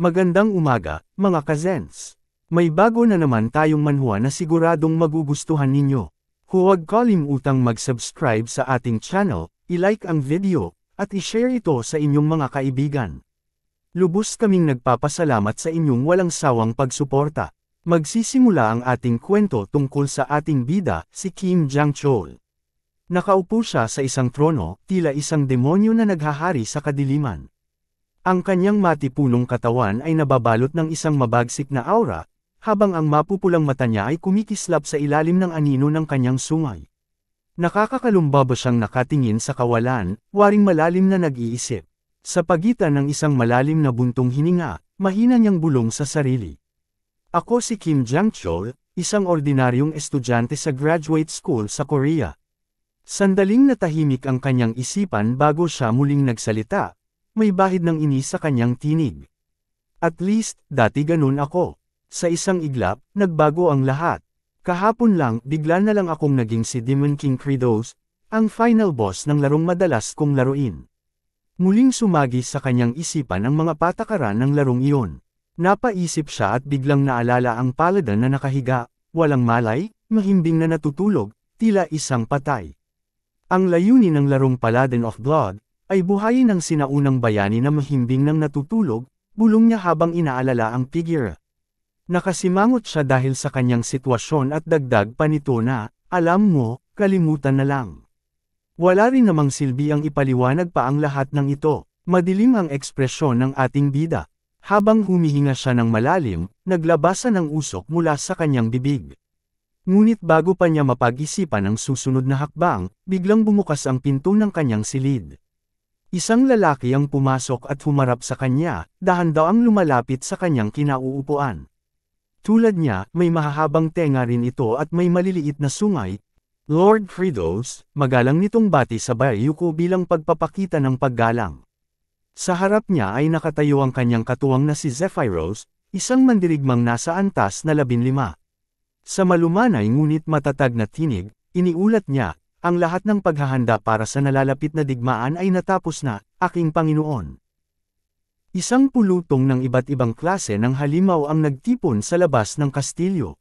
Magandang umaga, mga kazens. May bago na naman tayong manhwa na siguradong magugustuhan ninyo. Huwag kalimutang mag-subscribe sa ating channel, i-like ang video, at i-share ito sa inyong mga kaibigan. Lubos kaming nagpapasalamat sa inyong walang sawang pagsuporta. Magsisimula ang ating kwento tungkol sa ating bida, si Kim Jang-chol. Nakaupo siya sa isang trono, tila isang demonyo na naghahari sa kadiliman. Ang kanyang matipunong katawan ay nababalot ng isang mabagsik na aura, habang ang mapupulang mata niya ay kumikislap sa ilalim ng anino ng kanyang sungay. Nakakakalumbaba siyang nakatingin sa kawalan, waring malalim na nag-iisip. Sa pagitan ng isang malalim na buntong hininga, mahina niyang bulong sa sarili. Ako si Kim Jang-chol, isang ordinaryong estudyante sa graduate school sa Korea. Sandaling natahimik ang kanyang isipan bago siya muling nagsalita. May bahid ng inis sa kanyang tinig. At least, dati ganun ako. Sa isang iglap, nagbago ang lahat. Kahapon lang, bigla na lang akong naging si Demon King Kratos, ang final boss ng larong madalas kong laruin. Muling sumagi sa kanyang isipan ang mga patakaran ng larong iyon. Napaisip siya at biglang naalala ang paladin na nakahiga, walang malay, mahimbing na natutulog, tila isang patay. Ang layunin ng larong Paladin of Blood, ay buhayin ng sinaunang bayani na mahimbing ng natutulog, bulong niya habang inaalala ang figure. Nakasimangot siya dahil sa kanyang sitwasyon at dagdag pa nito na, alam mo, kalimutan na lang. Wala rin namang silbi ang ipaliwanag pa ang lahat ng ito. Madilim ang ekspresyon ng ating bida. Habang humihinga siya ng malalim, naglabasan ng usok mula sa kanyang bibig. Ngunit bago pa niya mapag-isipan ang susunod na hakbang, biglang bumukas ang pinto ng kanyang silid. Isang lalaki ang pumasok at humarap sa kanya, dahan-dahang lumalapit sa kanyang kinauupuan. Tulad niya, may mahahabang tenga rin ito at may maliliit na sungay. Lord Kratos, magalang nitong bati sa bayuko bilang pagpapakita ng paggalang. Sa harap niya ay nakatayo ang kanyang katuwang na si Zephyros, isang mandirigmang nasa antas na 15. Sa malumanay ngunit matatag na tinig, iniulat niya, ang lahat ng paghahanda para sa nalalapit na digmaan ay natapos na, aking Panginoon. Isang pulutong ng iba't ibang klase ng halimaw ang nagtipon sa labas ng kastilyo.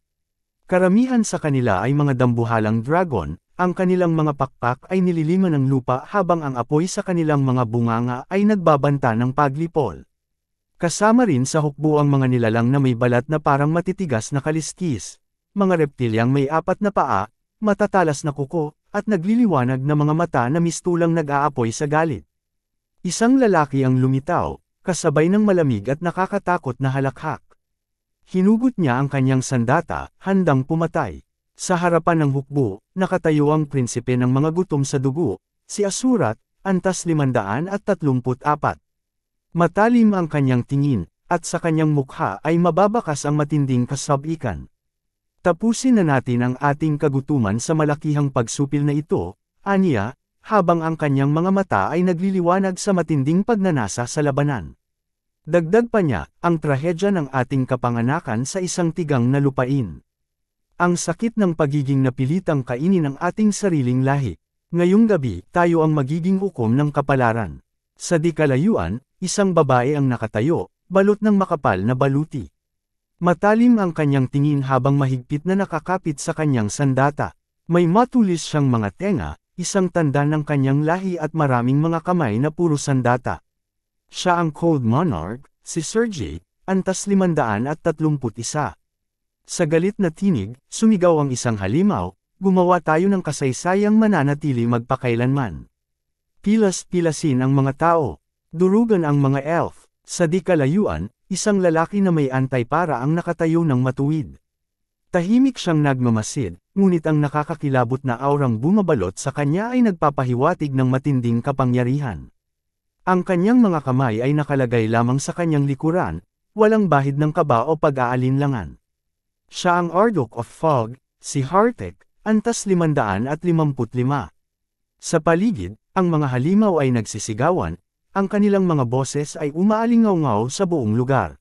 Karamihan sa kanila ay mga dambuhalang dragon, ang kanilang mga pakpak ay nililiman ng lupa habang ang apoy sa kanilang mga bunganga ay nagbabanta ng paglipol. Kasama rin sa hukbo ang mga nilalang na may balat na parang matitigas na kaliskis, mga reptilyang may 4 na paa, matatalas na kuko, at nagliliwanag na mga mata na mistulang nag-aapoy sa galit. Isang lalaki ang lumitaw, kasabay ng malamig at nakakatakot na halakhak. Hinugot niya ang kanyang sandata, handang pumatay. Sa harapan ng hukbo, nakatayo ang prinsipe ng mga gutom sa dugo, si Asurat, antas 534. Matalim ang kanyang tingin, at sa kanyang mukha ay mababakas ang matinding kasabikan. Tapusin na natin ang ating kagutuman sa malakihang pagsupil na ito, aniya, habang ang kanyang mga mata ay nagliliwanag sa matinding pagnanasa sa labanan. Dagdag pa niya, ang trahedya ng ating kapanganakan sa isang tigang na lupain. Ang sakit ng pagiging napilitang kainin ng ating sariling lahi. Ngayong gabi, tayo ang magiging hukom ng kapalaran. Sa di kalayuan, isang babae ang nakatayo, balot ng makapal na baluti. Matalim ang kanyang tingin habang mahigpit na nakakapit sa kanyang sandata. May matulis siyang mga tenga, isang tanda ng kanyang lahi at maraming mga kamay na puro sandata. Siya ang Cold Monarch, si Sergei, antas 531. Sa galit na tinig, sumigaw ang isang halimaw, gumawa tayo ng kasaysayang mananatili magpakailanman. Pilas-pilasin ang mga tao, durugan ang mga elf, sa di kalayuan, isang lalaki na may antay-para ang nakatayo ng matuwid. Tahimik siyang nagmamasid, ngunit ang nakakakilabot na aurang bumabalot sa kanya ay nagpapahiwatig ng matinding kapangyarihan. Ang kanyang mga kamay ay nakalagay lamang sa kanyang likuran, walang bahid ng kaba o pag-aalinlangan. Siya ang Ardok of Fog, si Hartek, antas 555. Sa paligid, ang mga halimaw ay nagsisigawan, ang kanilang mga boses ay umaalingaw-ngaw sa buong lugar.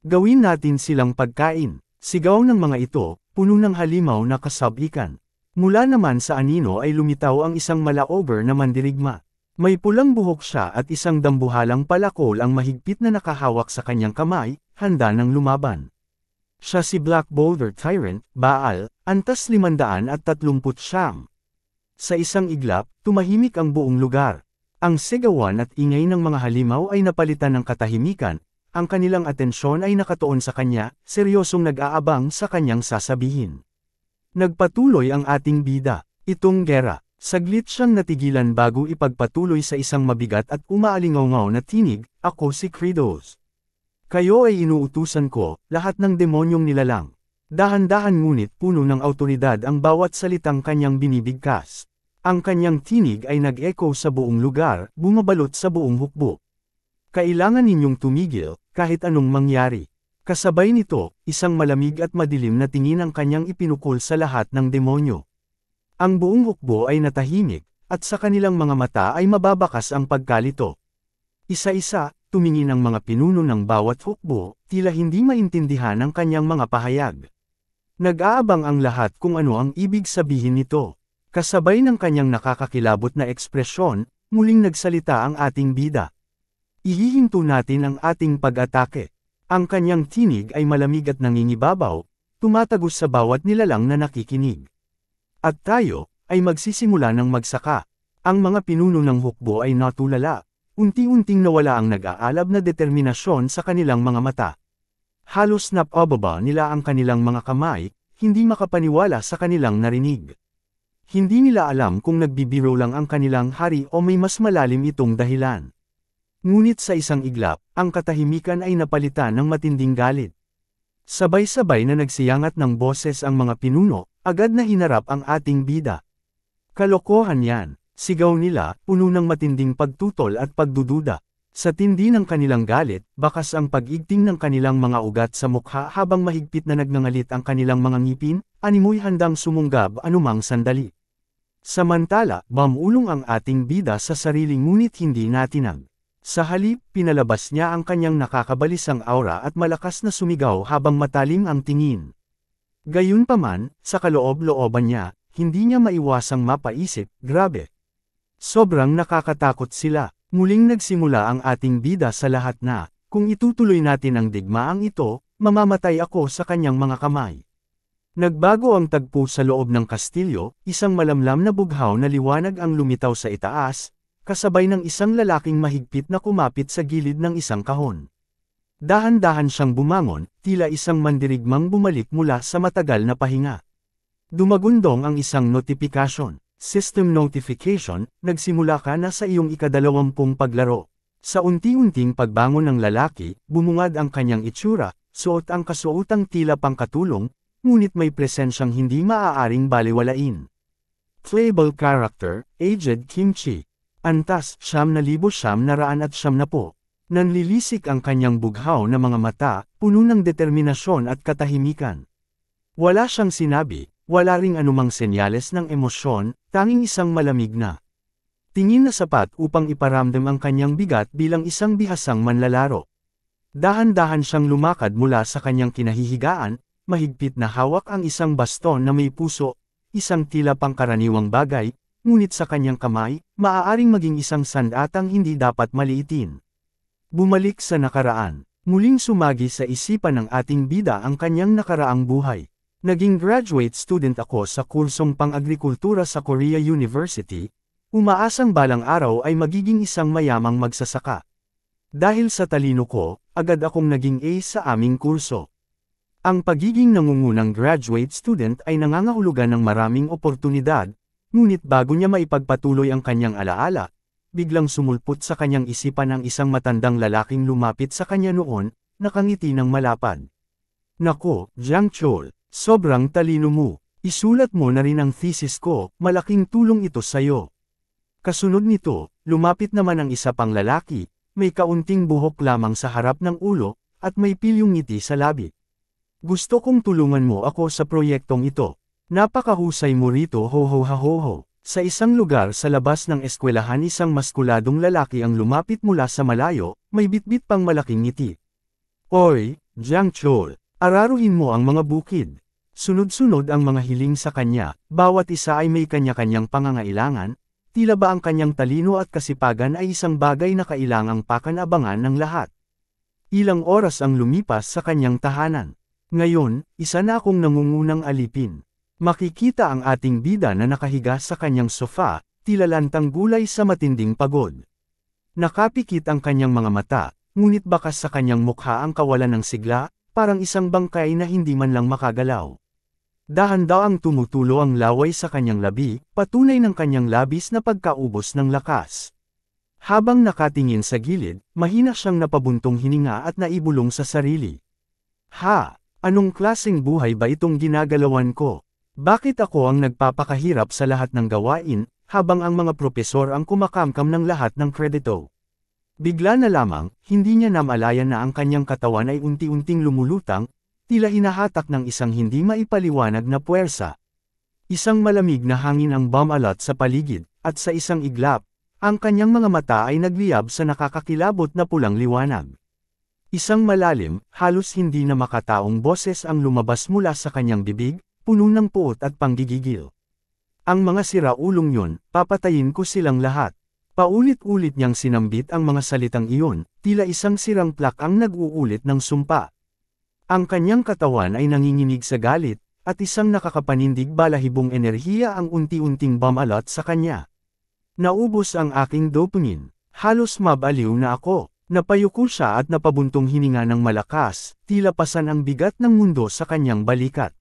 Gawin natin silang pagkain. Sigaw ng mga ito, puno ng halimaw na kasabikan. Mula naman sa anino ay lumitaw ang isang malaober na mandirigma. May pulang buhok siya at isang dambuhalang palakol ang mahigpit na nakahawak sa kanyang kamay, handa ng lumaban. Siya si Black Boulder Tyrant, Baal, antas 539. Sa isang iglap, tumahimik ang buong lugar. Ang sigawan at ingay ng mga halimaw ay napalitan ng katahimikan, ang kanilang atensyon ay nakatuon sa kanya, seryosong nag-aabang sa kanyang sasabihin. Nagpatuloy ang ating bida, itong gera. Saglit siyang natigilan bago ipagpatuloy sa isang mabigat at umaalingaw na tinig, ako si Kratos. Kayo ay inuutusan ko, lahat ng demonyong nilalang. Dahan-dahan ngunit puno ng awtoridad ang bawat salitang kanyang binibigkas. Ang kanyang tinig ay nag-echo sa buong lugar, bumabalot sa buong hukbo. Kailangan ninyong tumigil, kahit anong mangyari. Kasabay nito, isang malamig at madilim na tingin ang kanyang ipinukol sa lahat ng demonyo. Ang buong hukbo ay natahimik, at sa kanilang mga mata ay mababakas ang pagkalito. Isa-isa, tumingin ang mga pinuno ng bawat hukbo, tila hindi maintindihan ang kanyang mga pahayag. Nag-aabang ang lahat kung ano ang ibig sabihin nito. Kasabay ng kanyang nakakakilabot na ekspresyon, muling nagsalita ang ating bida. Ihihinto natin ang ating pag-atake. Ang kanyang tinig ay malamig at nangingibabaw, tumatagos sa bawat nilalang na nakikinig. At tayo, ay magsisimula ng magsaka. Ang mga pinuno ng hukbo ay natulala. Unti-unting nawala ang nag-aalab na determinasyon sa kanilang mga mata. Halos napababa nila ang kanilang mga kamay, hindi makapaniwala sa kanilang narinig. Hindi nila alam kung nagbibiro lang ang kanilang hari o may mas malalim itong dahilan. Ngunit sa isang iglap, ang katahimikan ay napalitan ng matinding galit. Sabay-sabay na nagsiyangat ng boses ang mga pinuno, agad na hinarap ang ating bida. Kalokohan yan, sigaw nila, puno ng matinding pagtutol at pagdududa. Sa tindi ng kanilang galit, bakas ang pag-igting ng kanilang mga ugat sa mukha habang mahigpit na nagngangalit ang kanilang mga ngipin, animoy handang sumunggab anumang sandali. Samantala, mamulong ang ating bida sa sarili ngunit hindi natinag. Sa halip, pinalabas niya ang kanyang nakakabalisang aura at malakas na sumigaw habang matalim ang tingin. Gayunpaman, sa kaloob-looban niya, hindi niya maiwasang mapaisip, grabe. Sobrang nakakatakot sila. Muling nagsimula ang ating bida sa lahat na, kung itutuloy natin ang digmaang ito, mamamatay ako sa kanyang mga kamay. Nagbago ang tagpo sa loob ng kastilyo, isang malamlam na bughaw na liwanag ang lumitaw sa itaas, kasabay ng isang lalaking mahigpit na kumapit sa gilid ng isang kahon. Dahan-dahan siyang bumangon, tila isang mandirigmang bumalik mula sa matagal na pahinga. Dumagundong ang isang notifikasyon. System notification, nagsimula ka na sa iyong ika-20 paglaro. Sa unti-unting pagbangon ng lalaki, bumungad ang kanyang itsura, suot ang kasuotang tila pangkatulong, ngunit may presensyang hindi maaaring balewalain. Playable character, aged Kimchi. Antas, 9,990. Nanlilisik ang kanyang bughaw na mga mata, puno ng determinasyon at katahimikan. Wala siyang sinabi, wala ring anumang senyales ng emosyon, tanging isang malamig na tingin na sapat upang iparamdam ang kanyang bigat bilang isang bihasang manlalaro. Dahan-dahan siyang lumakad mula sa kanyang kinahihigaan, mahigpit na hawak ang isang baston na may puso, isang tila pangkaraniwang bagay, ngunit sa kanyang kamay, maaaring maging isang sandatang hindi dapat maliitin. Bumalik sa nakaraan. Muling sumagi sa isipan ng ating bida ang kanyang nakaraang buhay. Naging graduate student ako sa kursong pang-agrikultura sa Korea University, umaasang balang araw ay magiging isang mayamang magsasaka. Dahil sa talino ko, agad akong naging A sa aming kurso. Ang pagiging nangungunang graduate student ay nangangahulugan ng maraming oportunidad, ngunit bago niya maipagpatuloy ang kanyang alaala, biglang sumulpot sa kanyang isipan ang isang matandang lalaking lumapit sa kanya noon, nakangiti ng malapad. Nako, Jiang Chol. Sobrang talino mo. Isulat mo na rin ang thesis ko, malaking tulong ito sa'yo. Kasunod nito, lumapit naman ang isa pang lalaki, may kaunting buhok lamang sa harap ng ulo, at may pilyong ngiti sa labi. Gusto kong tulungan mo ako sa proyektong ito. Napakahusay mo rito ho. Sa isang lugar sa labas ng eskwelahan isang maskuladong lalaki ang lumapit mula sa malayo, may bitbit pang malaking ngiti. Oy, Jiang Chol. Araruhin mo ang mga bukid. Sunod-sunod ang mga hiling sa kanya, bawat isa ay may kanya-kanyang pangangailangan, tila ba ang kanyang talino at kasipagan ay isang bagay na kailangang pakanabangan ng lahat. Ilang oras ang lumipas sa kanyang tahanan. Ngayon, isa na akong nangungunang alipin. Makikita ang ating bida na nakahiga sa kanyang sofa, tila lantang gulay sa matinding pagod. Nakapikit ang kanyang mga mata, ngunit bakas sa kanyang mukha ang kawalan ng sigla, parang isang bangkay na hindi man lang makagalaw. Dahan-daang tumutulo ang laway sa kanyang labi, patunay ng kanyang labis na pagkaubos ng lakas. Habang nakatingin sa gilid, mahina siyang napabuntong hininga at naibulong sa sarili. Ha! Anong klaseng buhay ba itong ginagalawan ko? Bakit ako ang nagpapakahirap sa lahat ng gawain, habang ang mga propesor ang kumakamkam ng lahat ng kredito? Bigla na lamang, hindi niya namalayan na ang kanyang katawan ay unti-unting lumulutang, tila hinahatak ng isang hindi maipaliwanag na puwersa. Isang malamig na hangin ang bumalot sa paligid, at sa isang iglap, ang kanyang mga mata ay nagliyab sa nakakakilabot na pulang liwanag. Isang malalim, halos hindi na makataong boses ang lumabas mula sa kanyang bibig, puno ng puot at panggigigil. Ang mga siraulong yun, papatayin ko silang lahat. Paulit-ulit niyang sinambit ang mga salitang iyon, tila isang sirang plak ang nag-uulit ng sumpa. Ang kanyang katawan ay nanginginig sa galit, at isang nakakapanindig balahibong enerhiya ang unti-unting bumalot sa kanya. Naubos ang aking dopamine. Halos mabaliw na ako. Napayuko siya at napabuntong hininga ng malakas, tila pasan ang bigat ng mundo sa kanyang balikat.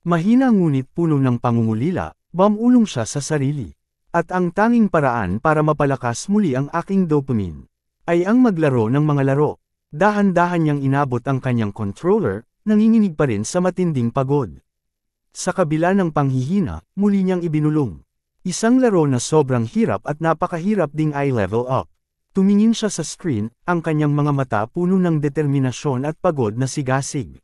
Mahina ngunit puno ng pangungulila, bumulong siya sa sarili. At ang tanging paraan para mapalakas muli ang aking dopamine ay ang maglaro ng mga laro. Dahan-dahan niyang inabot ang kanyang controller, nanginginig pa rin sa matinding pagod. Sa kabila ng panghihina, muli niyang ibinulong. Isang laro na sobrang hirap at napakahirap ding i-level up. Tumingin siya sa screen, ang kanyang mga mata puno ng determinasyon at pagod na sigasig.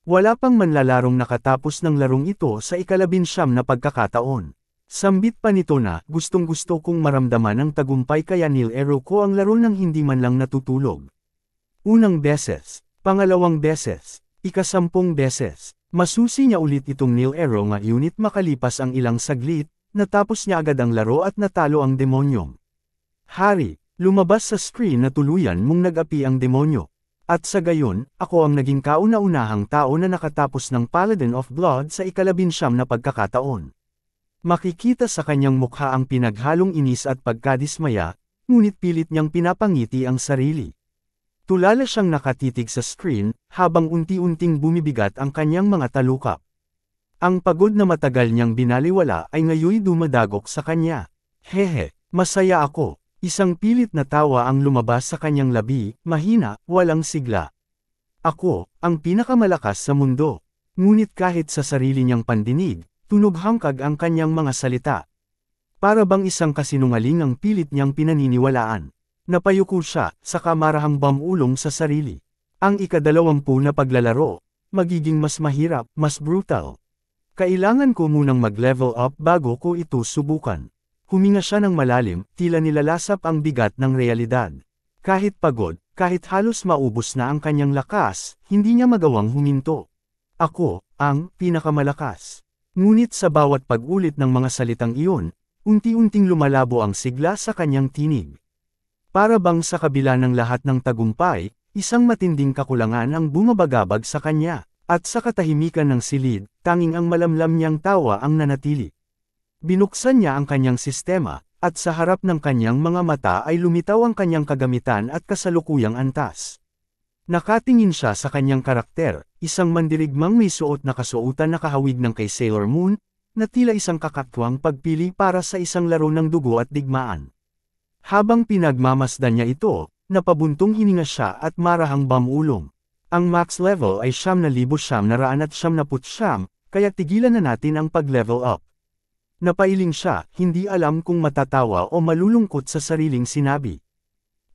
Wala pang manlalarong nakatapos ng larong ito sa ika-19 na pagkakataon. Sambit pa nito na, gustong-gusto kong maramdaman ang tagumpay kaya nilaro ko ang laro nang hindi man lang natutulog. Unang beses, pangalawang beses, ika-10 beses, masusi niya ulit itong nilaro nga unit makalipas ang ilang saglit, natapos niya agad ang laro at natalo ang demonyong hari. Lumabas sa screen na tuluyan mong nag-api ang demonyo. At sa gayon, ako ang naging kauna-unahang tao na nakatapos ng Paladin of Blood sa ika-19 na pagkakataon. Makikita sa kanyang mukha ang pinaghalong inis at pagkadismaya, ngunit pilit niyang pinapangiti ang sarili. Tulala siyang nakatitig sa screen, habang unti-unting bumibigat ang kanyang mga talukap. Ang pagod na matagal niyang binaliwala ay ngayoy dumadagok sa kanya. Hehe, masaya ako. Isang pilit na tawa ang lumabas sa kanyang labi, mahina, walang sigla. Ako, ang pinakamalakas sa mundo. Ngunit kahit sa sarili niyang pandinig, tunog hangkag ang kanyang mga salita. Para bang isang kasinungaling ang pilit niyang pinaniniwalaan. Napayuko siya, saka marahang bumulong sa sarili. Ang ika-20 na paglalaro, magiging mas mahirap, mas brutal. Kailangan ko munang mag-level up bago ko ito subukan. Huminga siya ng malalim, tila nilalasap ang bigat ng realidad. Kahit pagod, kahit halos maubos na ang kanyang lakas, hindi niya magawang huminto. Ako, ang pinakamalakas. Ngunit sa bawat pag-ulit ng mga salitang iyon, unti-unting lumalabo ang sigla sa kanyang tinig. Para bang sa kabila ng lahat ng tagumpay, isang matinding kakulangan ang bumabagabag sa kanya, at sa katahimikan ng silid, tanging ang malamlam niyang tawa ang nanatili. Binuksan niya ang kanyang sistema, at sa harap ng kanyang mga mata ay lumitaw ang kanyang kagamitan at kasalukuyang antas. Nakatingin siya sa kanyang karakter, isang mandirigmang may suot na kasuotan na kahawig ng kay Sailor Moon, na tila isang kakatwang pagpili para sa isang laro ng dugo at digmaan. Habang pinagmamasdan niya ito, napabuntong hininga siya at marahang bumulong. Ang max level ay 9,999, kaya tigilan na natin ang pag-level up. Napailing siya, hindi alam kung matatawa o malulungkot sa sariling sinabi.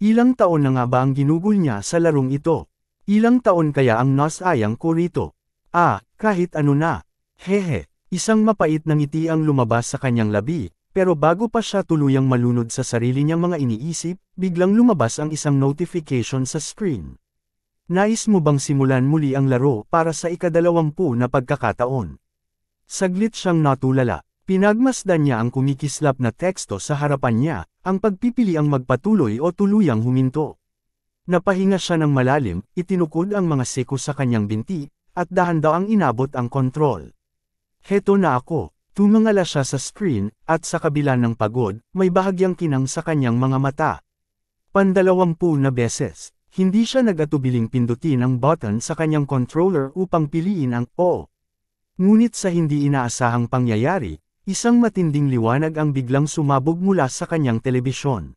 Ilang taon na nga ba ang ginugol niya sa larong ito? Ilang taon kaya ang nasayang ko rito? Kahit ano na. Hehe, isang mapait na ngiti ang lumabas sa kanyang labi, pero bago pa siya tuluyang malunod sa sarili niyang mga iniisip, biglang lumabas ang isang notification sa screen. Nais mo bang simulan muli ang laro para sa ika-20 na pagkakataon? Saglit siyang natulala. Pinagmasdan niya ang kumikislap na teksto sa harapan niya, ang pagpipili ang magpatuloy o tuluyang huminto. Napahinga siya ng malalim, itinukod ang mga seko sa kanyang binti, at dahan-daang inabot ang kontrol. Heto na ako. Tumangala siya sa screen, at sa kabila ng pagod, may bahagyang kinang sa kanyang mga mata. 20 na beses, hindi siya nag-atubiling pindutin ang button sa kanyang controller upang piliin ang O. Ngunit sa hindi inaasahang pangyayari, isang matinding liwanag ang biglang sumabog mula sa kanyang telebisyon.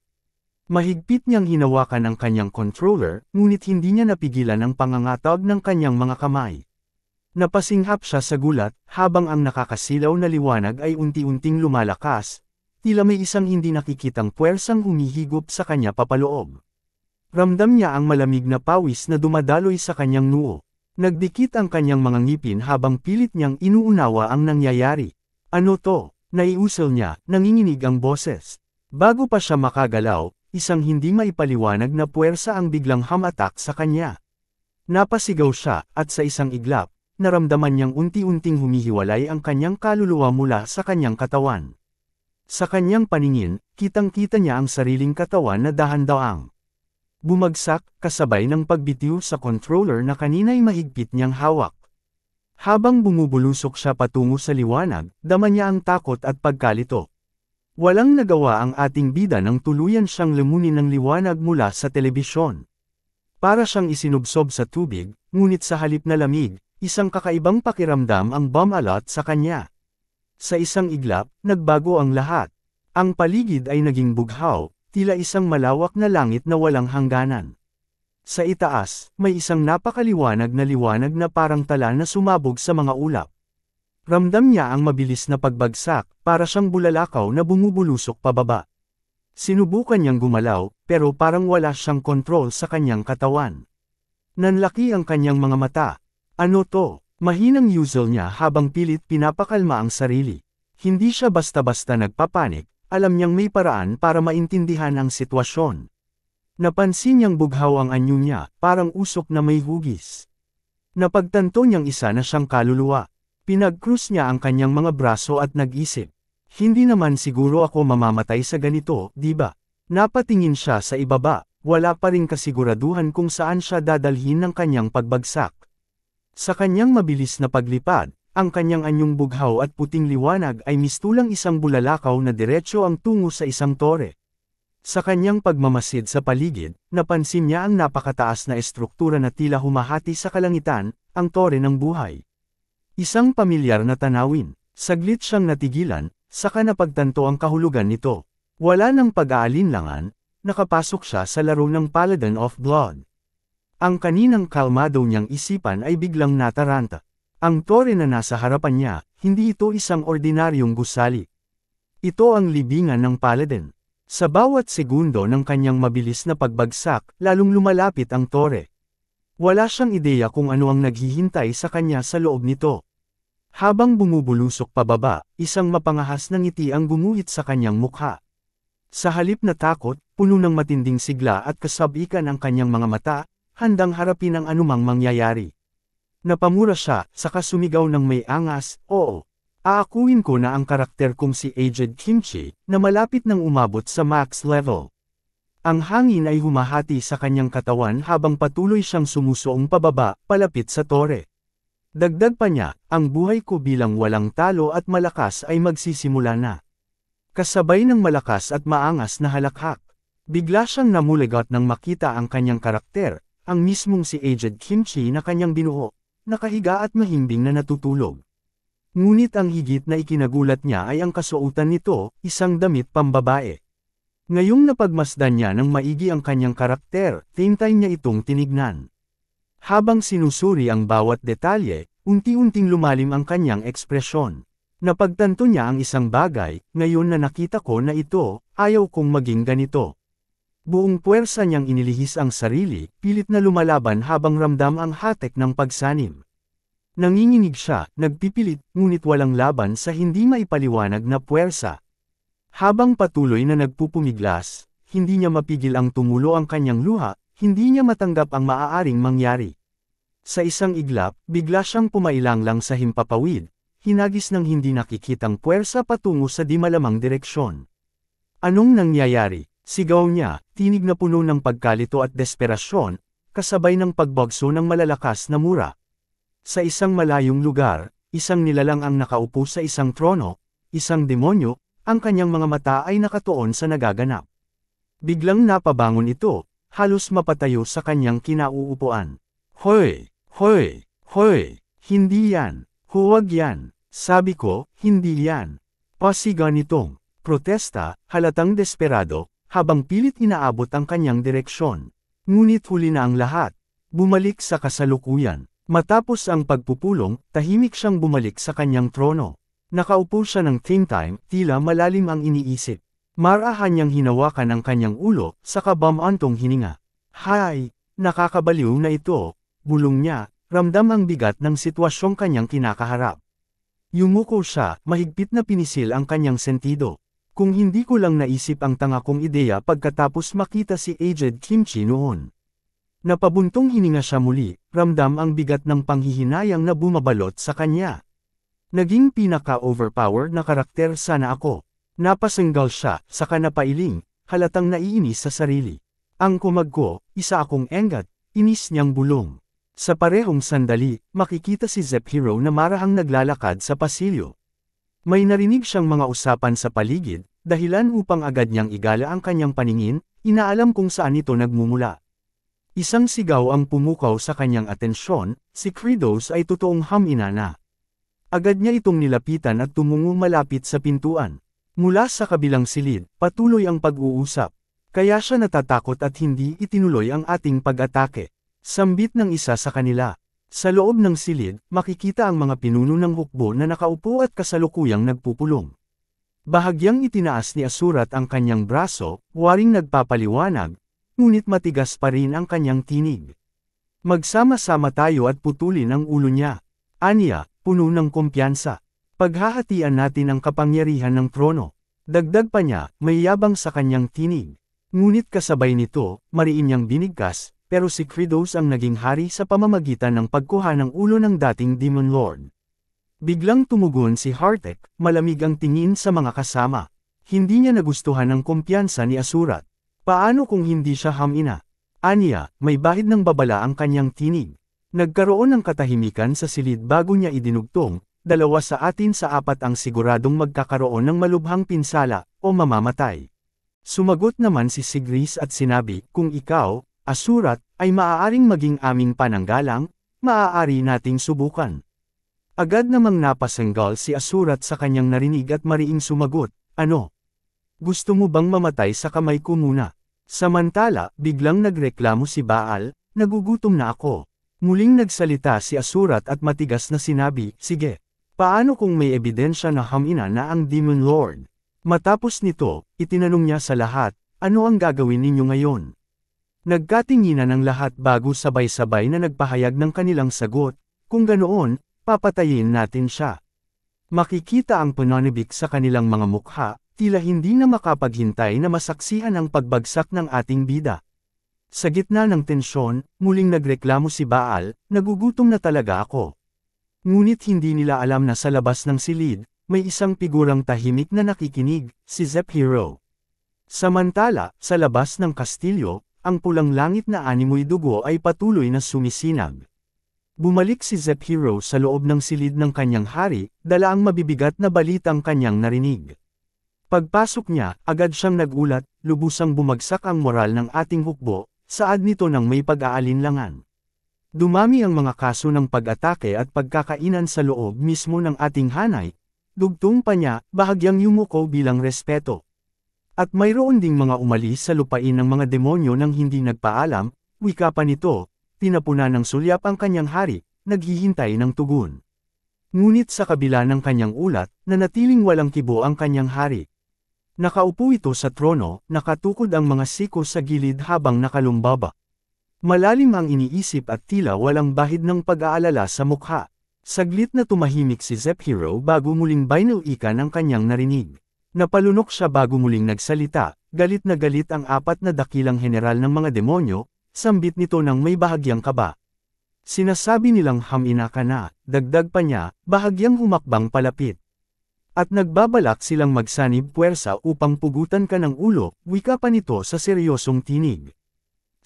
Mahigpit niyang hinawakan ang kanyang controller, ngunit hindi niya napigilan ang pangangatag ng kanyang mga kamay. Napasinghap siya sa gulat, habang ang nakakasilaw na liwanag ay unti-unting lumalakas, tila may isang hindi nakikitang puwersang humihigop sa kanya papaloob. Ramdam niya ang malamig na pawis na dumadaloy sa kanyang noo. Nagdikit ang kanyang mga ngipin habang pilit niyang inuunawa ang nangyayari. Ano to? Naiusal niya, nanginginig ang boses. Bago pa siya makagalaw, isang hindi maipaliwanag na puwersa ang biglang hamatak sa kanya. Napasigaw siya, at sa isang iglap, naramdaman niyang unti-unting humihiwalay ang kanyang kaluluwa mula sa kanyang katawan. Sa kanyang paningin, kitang-kita niya ang sariling katawan na dahan-daang bumagsak, kasabay ng pagbitiw sa controller na kanina'y mahigpit niyang hawak. Habang bumubulusok siya patungo sa liwanag, dama niya ang takot at pagkalito. Walang nagawa ang ating bida nang tuluyan siyang lamunin ng liwanag mula sa telebisyon. Para siyang isinubsob sa tubig, ngunit sa halip na lamig, isang kakaibang pakiramdam ang bumalot sa kanya. Sa isang iglap, nagbago ang lahat. Ang paligid ay naging bughaw, tila isang malawak na langit na walang hangganan. Sa itaas, may isang napakaliwanag na liwanag na parang tala na sumabog sa mga ulap. Ramdam niya ang mabilis na pagbagsak, para siyang bulalakaw na bumubulusok pababa. Sinubukan niyang gumalaw, pero parang wala siyang kontrol sa kanyang katawan. Nanlaki ang kanyang mga mata. Ano to? Mahinang yusel niya habang pilit pinapakalma ang sarili. Hindi siya basta-basta nagpapanik, alam niyang may paraan para maintindihan ang sitwasyon. Napansin niyang bughaw ang anyo niya, parang usok na may hugis. Napagtanto niyang isa na siyang kaluluwa. Pinag-cruise niya ang kanyang mga braso at nag-isip. Hindi naman siguro ako mamamatay sa ganito, di ba? Napatingin siya sa ibaba, wala pa ring kasiguraduhan kung saan siya dadalhin ng kanyang pagbagsak. Sa kanyang mabilis na paglipad, ang kanyang anyong bughaw at puting liwanag ay mistulang isang bulalakaw na diretsyo ang tungo sa isang tore. Sa kanyang pagmamasid sa paligid, napansin niya ang napakataas na estruktura na tila humahati sa kalangitan, ang tore ng buhay. Isang pamilyar na tanawin. Saglit siyang natigilan, saka napagtanto ang kahulugan nito. Wala ng pag-aalinlangan, nakapasok siya sa laro ng Paladin of Blood. Ang kaninang kalmado niyang isipan ay biglang nataranta. Ang tore na nasa harapan niya, hindi ito isang ordinaryong gusali. Ito ang libingan ng Paladin. Sa bawat segundo ng kanyang mabilis na pagbagsak, lalong lumalapit ang tore. Wala siyang ideya kung ano ang naghihintay sa kanya sa loob nito. Habang bumubulusok pababa, isang mapangahas na ngiti ang gumuhit sa kanyang mukha. Sa halip na takot, puno ng matinding sigla at kasabikan ang kanyang mga mata, handang harapin ang anumang mangyayari. Napamura siya, saka sumigaw ng may angas, oo. Aakuin ko na ang karakter kong si Aged Kimchi, na malapit nang umabot sa max level. Ang hangin ay humahati sa kanyang katawan habang patuloy siyang sumusuong pababa, palapit sa tore. Dagdag pa niya, ang buhay ko bilang walang talo at malakas ay magsisimula na. Kasabay ng malakas at maangas na halakhak. Bigla siyang namuligot nang makita ang kanyang karakter, ang mismong si Aged Kimchi na kanyang binuo, nakahiga at mahimbing na natutulog. Ngunit ang higit na ikinagulat niya ay ang kasuotan nito, isang damit pambabae. Ngayong napagmasdan niya ng maigi ang kanyang karakter, hintay niya itong tinignan. Habang sinusuri ang bawat detalye, unti-unting lumalim ang kanyang ekspresyon. Napagtanto niya ang isang bagay, ngayon na nakita ko na ito, ayaw kong maging ganito. Buong puwersa niyang inilihis ang sarili, pilit na lumalaban habang ramdam ang hatek ng pagsanim. Nanginginig siya, nagpipilit, ngunit walang laban sa hindi maipaliwanag na puwersa. Habang patuloy na nagpupumiglas, hindi niya mapigil ang tumulo ang kanyang luha, hindi niya matanggap ang maaaring mangyari. Sa isang iglap, bigla siyang pumailanglang sa himpapawid, hinagis ng hindi nakikitang puwersa patungo sa di malamang direksyon. Anong nangyayari? Sigaw niya, tinig na puno ng pagkalito at desperasyon, kasabay ng pagbagso ng malalakas na mura. Sa isang malayong lugar, isang nilalang ang nakaupo sa isang trono, isang demonyo, ang kanyang mga mata ay nakatuon sa nagaganap. Biglang napabangon ito, halos mapatayo sa kanyang kinauupuan. Hoy! Hoy! Hoy! Hindi yan! Huwag yan! Sabi ko, hindi yan! Pasiga nitong protesta, halatang desperado, habang pilit inaabot ang kanyang direksyon. Ngunit huli na ang lahat. Bumalik sa kasalukuyan. Matapos ang pagpupulong, tahimik siyang bumalik sa kanyang trono. Nakaupo siya ng time, tila malalim ang iniisip. Marahan niyang hinawakan ang kanyang ulo, saka bumantong hininga. Hay! Nakakabaliw na ito, bulong niya, ramdam ang bigat ng sitwasyong kanyang kinakaharap. Yumuko siya, mahigpit na pinisil ang kanyang sentido. Kung hindi ko lang naisip ang tanga kong ideya pagkatapos makita si Aged Kimchi noon. Napabuntong hininga siya muli, ramdam ang bigat ng panghihinayang na bumabalot sa kanya. Naging pinaka-overpowered na karakter sana ako. Napasenggal siya, saka napailing, halatang naiinis sa sarili. Ang kumag ko, isa akong enggat, inis niyang bulong. Sa parehong sandali, makikita si Zephiro na marahang naglalakad sa pasilyo. May narinig siyang mga usapan sa paligid, dahilan upang agad niyang igala ang kanyang paningin, inaalam kung saan ito nagmumula. Isang sigaw ang pumukaw sa kanyang atensyon, si Kratos ay totoong hamina na. Agad niya itong nilapitan at tumungo malapit sa pintuan. Mula sa kabilang silid, patuloy ang pag-uusap. Kaya siya natatakot at hindi itinuloy ang ating pag-atake. Sambit ng isa sa kanila. Sa loob ng silid, makikita ang mga pinuno ng hukbo na nakaupo at kasalukuyang nagpupulong. Bahagyang itinaas ni Asurat ang kanyang braso, waring nagpapaliwanag, ngunit matigas pa rin ang kanyang tinig. Magsama-sama tayo at putulin ang ulo niya. Aniya, puno ng kumpiyansa. Paghahatian natin ang kapangyarihan ng trono. Dagdag pa niya, may yabang sa kanyang tinig. Ngunit kasabay nito, mariin niyang binigkas, pero si Kratos ang naging hari sa pamamagitan ng pagkuha ng ulo ng dating Demon Lord. Biglang tumugon si Heartek, malamig ang tingin sa mga kasama. Hindi niya nagustuhan ang kumpiyansa ni Asurat. Paano kung hindi siya hamina? Aniya, may bahid ng babala ang kanyang tinig. Nagkaroon ng katahimikan sa silid bago niya idinugtong, 2 sa atin sa 4 ang siguradong magkakaroon ng malubhang pinsala, o mamamatay. Sumagot naman si Sigris at sinabi, kung ikaw, Asurat, ay maaaring maging aming pananggalang, maaari nating subukan. Agad namang napasenggal si Asurat sa kanyang narinig at mariing sumagot, ano? Gusto mo bang mamatay sa kamay ko muna? Samantala, biglang nagreklamo si Baal, nagugutom na ako. Muling nagsalita si Asurat at matigas na sinabi, sige. Paano kung may ebidensya na hamina na ang Demon Lord? Matapos nito, itinanong niya sa lahat, ano ang gagawin ninyo ngayon? Nagkatinginan ang lahat bago sabay-sabay na nagpahayag ng kanilang sagot, kung ganoon, papatayin natin siya. Makikita ang pananibik sa kanilang mga mukha, tila hindi na makapaghintay na masaksihan ang pagbagsak ng ating bida. Sa gitna ng tensyon, muling nagreklamo si Baal, nagugutom na talaga ako. Ngunit hindi nila alam na sa labas ng silid, may isang figurang tahimik na nakikinig, si Zephiro. Samantala, sa labas ng kastilyo, ang pulang langit na animoy dugo ay patuloy na sumisinag. Bumalik si Zephiro sa loob ng silid ng kanyang hari, dala ang mabibigat na balitang kanyang narinig. Pagpasok niya, agad siyang nagulat, lubusang bumagsak ang moral ng ating hukbo, saad nito ng may pag-aalinlangan. Dumami ang mga kaso ng pag-atake at pagkakainan sa loob mismo ng ating hanay, dugtong pa niya, bahagyang yumuko bilang respeto. At mayroon ding mga umalis sa lupain ng mga demonyo nang hindi nagpaalam, wika pa nito, tinapunan ng sulyap ang kanyang hari, naghihintay ng tugon. Ngunit sa kabila ng kanyang ulat, nanatiling walang kibo ang kanyang hari. Nakaupo ito sa trono, nakatukod ang mga siko sa gilid habang nakalumbaba. Malalim ang iniisip at tila walang bahid ng pag-aalala sa mukha. Saglit na tumahimik si Zephiro bago muling binalikan ang kanyang narinig. Napalunok siya bago muling nagsalita, galit na galit ang 4 na dakilang general ng mga demonyo, sambit nito ng may bahagyang kaba. Sinasabi nilang hamina ka na, dagdag pa niya, bahagyang humakbang palapit. At nagbabalak silang magsanib puwersa upang pugutan ka ng ulo, wika pa nito sa seryosong tinig.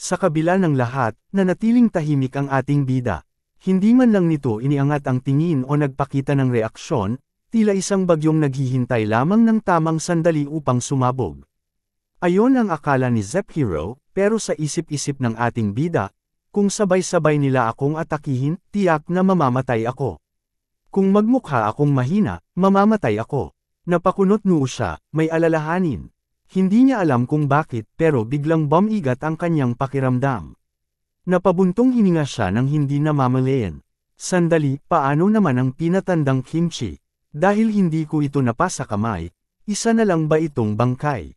Sa kabila ng lahat, nanatiling tahimik ang ating bida. Hindi man lang nito iniangat ang tingin o nagpakita ng reaksyon, tila isang bagyong naghihintay lamang ng tamang sandali upang sumabog. Ayon ang akala ni Zephiro, pero sa isip-isip ng ating bida, kung sabay-sabay nila akong atakihin, tiyak na mamamatay ako. Kung magmukha akong mahina, mamamatay ako. Napakunot noo siya, may alalahanin. Hindi niya alam kung bakit, pero biglang bumigat ang kanyang pakiramdam. Napabuntong hininga siya nang hindi namamalayan. Sandali, paano naman ang pinatandang kimchi? Dahil hindi ko ito napasa kamay, isa na lang ba itong bangkay?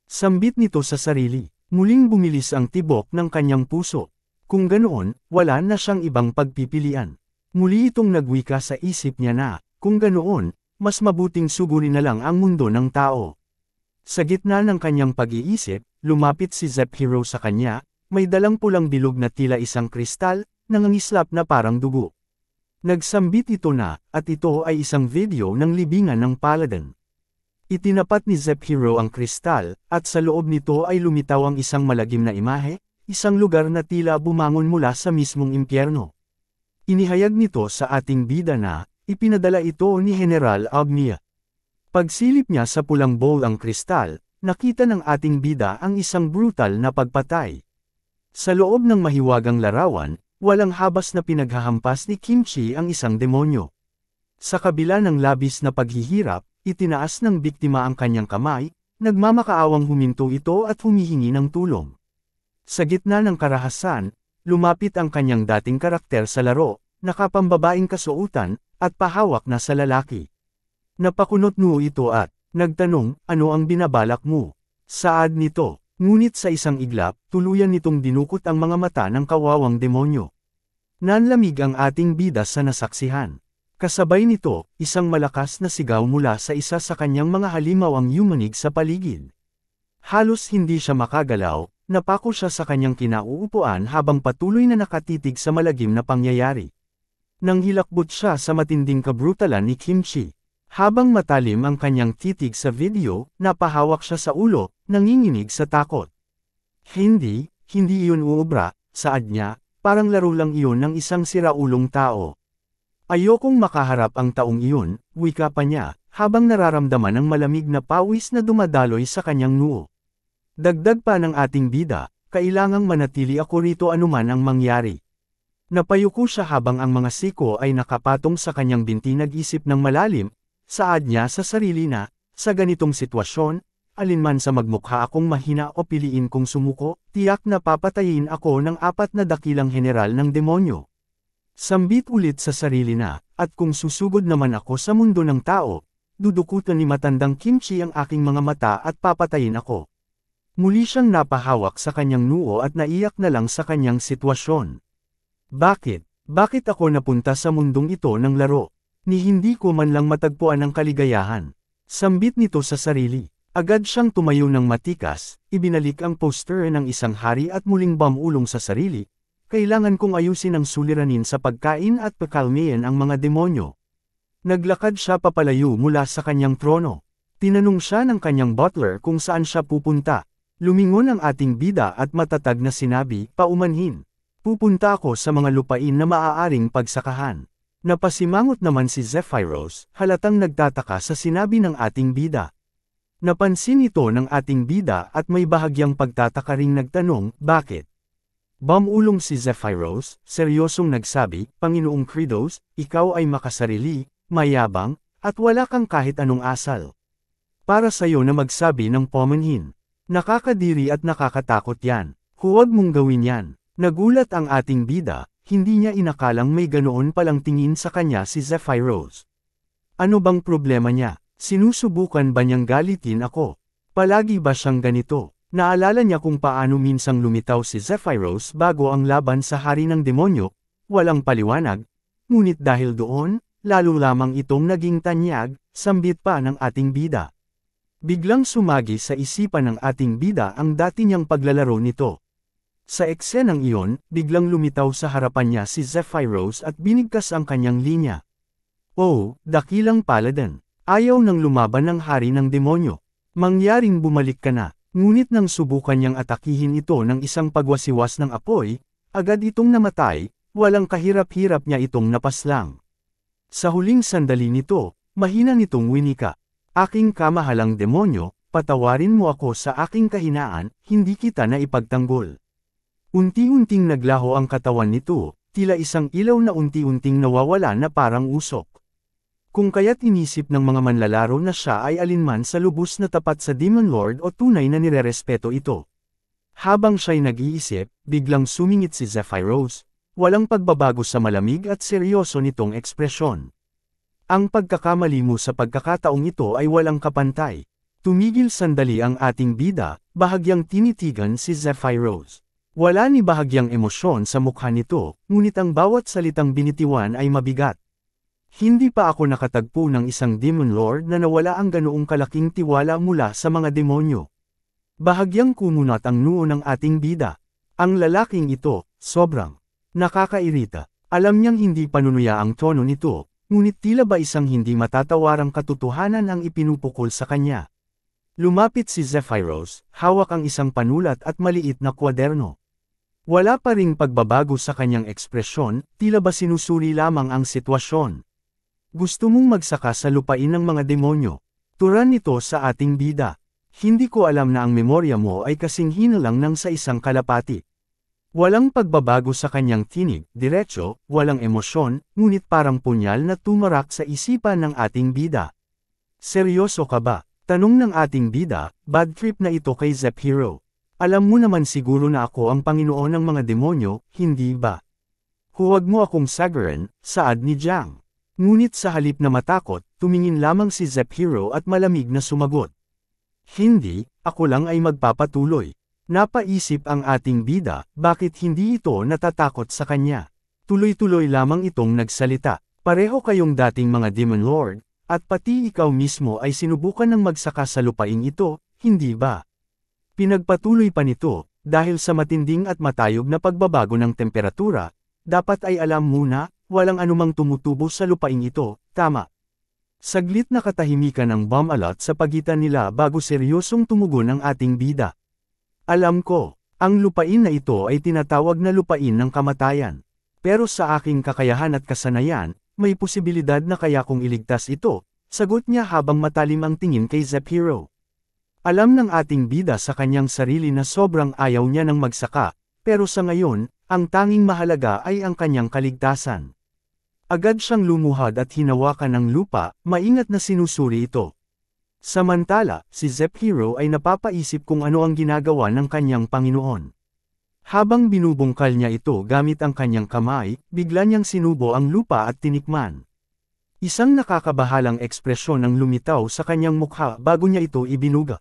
Sambit nito sa sarili, muling bumilis ang tibok ng kanyang puso. Kung ganoon, wala na siyang ibang pagpipilian. Muli itong nagwika sa isip niya na, kung ganoon, mas mabuting sugurin na lang ang mundo ng tao. Sa gitna ng kanyang pag-iisip, lumapit si Zephiro sa kanya, may dalang pulang bilog na tila isang kristal, nangangislap na parang dugo. Nagsambit ito na, at ito ay isang video ng libingan ng Paladin. Itinapat ni Zephiro ang kristal, at sa loob nito ay lumitaw ang isang malagim na imahe, isang lugar na tila bumangon mula sa mismong impyerno. Inihayag nito sa ating bida na, ipinadala ito ni General Agnia. Pagsilip niya sa pulang bowl ang kristal, nakita ng ating bida ang isang brutal na pagpatay. Sa loob ng mahiwagang larawan, walang habas na pinaghahampas ni Kimchi ang isang demonyo. Sa kabila ng labis na paghihirap, itinaas ng biktima ang kanyang kamay, nagmamakaawang huminto ito at humihingi ng tulong. Sa gitna ng karahasan, lumapit ang kanyang dating karakter sa laro, nakapambabaing kasuotan, at pahawak na sa lalaki. Napakunot noo ito at, nagtanong, ano ang binabalak mo? Saad nito, ngunit sa isang iglap, tuluyan nitong dinukot ang mga mata ng kawawang demonyo. Nanlamig ang ating bida sa nasaksihan. Kasabay nito, isang malakas na sigaw mula sa isa sa kanyang mga halimaw ang yumanig sa paligid. Halos hindi siya makagalaw, napako siya sa kanyang kinauupuan habang patuloy na nakatitig sa malagim na pangyayari. Nang hilakbot siya sa matinding kabrutalan ni Kimchi. Habang matalim ang kanyang titig sa video, napahawak siya sa ulo, nanginginig sa takot. Hindi iyon uubra, saad niya, parang laro lang iyon ng isang siraulong tao. Ayokong makaharap ang taong iyon, wika pa niya, habang nararamdaman ang malamig na pawis na dumadaloy sa kanyang noo. Dagdag pa ng ating bida, kailangang manatili ako rito anuman ang mangyari. Napayuko siya habang ang mga siko ay nakapatong sa kanyang binti, nag-isip ng malalim. Saad niya sa sarili na, sa ganitong sitwasyon, alinman sa magmukha akong mahina o piliin kong sumuko, tiyak na papatayin ako ng 4 na dakilang general ng demonyo. Sambit ulit sa sarili na, at kung susugod naman ako sa mundo ng tao, dudukutan ni matandang Kimchi ang aking mga mata at papatayin ako. Muli siyang napahawak sa kanyang noo at naiyak na lang sa kanyang sitwasyon. Bakit ako napunta sa mundong ito ng laro? Ni hindi ko man lang matagpuan ang kaligayahan. Sambit nito sa sarili. Agad siyang tumayo ng matikas, ibinalik ang poster ng isang hari at muling bumulong sa sarili. Kailangan kong ayusin ang suliranin sa pagkain at pakalmayan ang mga demonyo. Naglakad siya papalayo mula sa kanyang trono. Tinanong siya ng kanyang butler kung saan siya pupunta. Lumingon ang ating bida at matatag na sinabi, paumanhin. Pupunta ako sa mga lupain na maaaring pagsakahan. Napasimangot naman si Zephyros, halatang nagtataka sa sinabi ng ating bida. Napansin ito ng ating bida at may bahagyang pagtataka ring nagtanong, bakit? Bumulong si Zephyros, seryosong nagsabi, Panginoong Kridos, ikaw ay makasarili, mayabang, at wala kang kahit anong asal. Para sa'yo na magsabi ng paumanhin. Nakakadiri at nakakatakot yan. Huwag mong gawin yan. Nagulat ang ating bida. Hindi niya inakalang may ganoon palang tingin sa kanya si Zephyros. Ano bang problema niya? Sinusubukan ba niyang galitin ako? Palagi ba siyang ganito? Naalala niya kung paano minsang lumitaw si Zephyros bago ang laban sa hari ng demonyo, walang paliwanag, ngunit dahil doon, lalo lamang itong naging tanyag, sambit pa ng ating bida. Biglang sumagi sa isipan ng ating bida ang dati niyang paglalaro nito. Sa eksenang iyon, biglang lumitaw sa harapan niya si Zephyros at binigkas ang kanyang linya. Oh, dakilang paladin! Ayaw nang lumaban ng hari ng demonyo. Mangyaring bumalik ka na. Ngunit nang subukan niyang atakihin ito ng isang pagwasiwas ng apoy, agad itong namatay, walang kahirap-hirap niya itong napaslang. Sa huling sandali nito, mahina nitong winika. Aking kamahalang demonyo, patawarin mo ako sa aking kahinaan, hindi kita na ipagtanggol. Unti-unting naglaho ang katawan nito, tila isang ilaw na unti-unting nawawala na parang usok. Kung kaya't inisip ng mga manlalaro na siya ay alinman sa lubos na tapat sa Demon Lord o tunay na nirerespeto ito. Habang siya'y nag-iisip, biglang sumingit si Zephyros, walang pagbabago sa malamig at seryoso nitong ekspresyon. Ang pagkakamali mo sa pagkakataong ito ay walang kapantay. Tumigil sandali ang ating bida, bahagyang tinitigan si Zephyros. Wala ni bahagyang emosyon sa mukha nito, ngunit ang bawat salitang binitiwan ay mabigat. Hindi pa ako nakatagpo ng isang Demon Lord na nawala ang ganoong kalaking tiwala mula sa mga demonyo. Bahagyang kumunat ang noo ng ating bida. Ang lalaking ito, sobrang nakakairita. Alam niyang hindi panunuya ang tono nito, ngunit tila ba isang hindi matatawarang katotohanan ang ipinupukol sa kanya. Lumapit si Zephyros, hawak ang isang panulat at maliit na kwaderno. Wala pa ring pagbabago sa kanyang ekspresyon, tila ba sinusuri lamang ang sitwasyon. Gusto mong magsaka sa lupain ng mga demonyo. Turan nito sa ating bida. Hindi ko alam na ang memorya mo ay kasing hinalang ng sa isang kalapati. Walang pagbabago sa kanyang tinig, diretso, walang emosyon, ngunit parang punyal na tumarak sa isipan ng ating bida. Seryoso ka ba? Tanong ng ating bida, bad trip na ito kay Zephiro. Alam mo naman siguro na ako ang Panginoon ng mga demonyo, hindi ba? Huwag mo akong sagaran, saad ni Jiang. Ngunit sa halip na matakot, tumingin lamang si Zephiro at malamig na sumagot. Hindi, ako lang ay magpapatuloy. Napaisip ang ating bida, bakit hindi ito natatakot sa kanya. Tuloy-tuloy lamang itong nagsalita. Pareho kayong dating mga Demon Lord, at pati ikaw mismo ay sinubukan ng magsaka sa lupaing ito, hindi ba? Pinagpatuloy pa nito, dahil sa matinding at matayog na pagbabago ng temperatura, dapat ay alam muna, walang anumang tumutubo sa lupaing ito, tama. Saglit na katahimikan ang bomb-alot sa pagitan nila bago seryosong tumugon ang ating bida. Alam ko, ang lupain na ito ay tinatawag na lupain ng kamatayan. Pero sa aking kakayahan at kasanayan, may posibilidad na kaya kong iligtas ito, sagot niya habang matalim ang tingin kay Zephiro. Alam ng ating bida sa kanyang sarili na sobrang ayaw niya ng magsaka, pero sa ngayon, ang tanging mahalaga ay ang kanyang kaligtasan. Agad siyang lumuhad at hinawakan ng lupa, maingat na sinusuri ito. Samantala, si Zephiro ay napapaisip kung ano ang ginagawa ng kanyang Panginoon. Habang binubungkal niya ito gamit ang kanyang kamay, bigla niyang sinubo ang lupa at tinikman. Isang nakakabahalang ekspresyon ang lumitaw sa kanyang mukha bago niya ito ibinuga.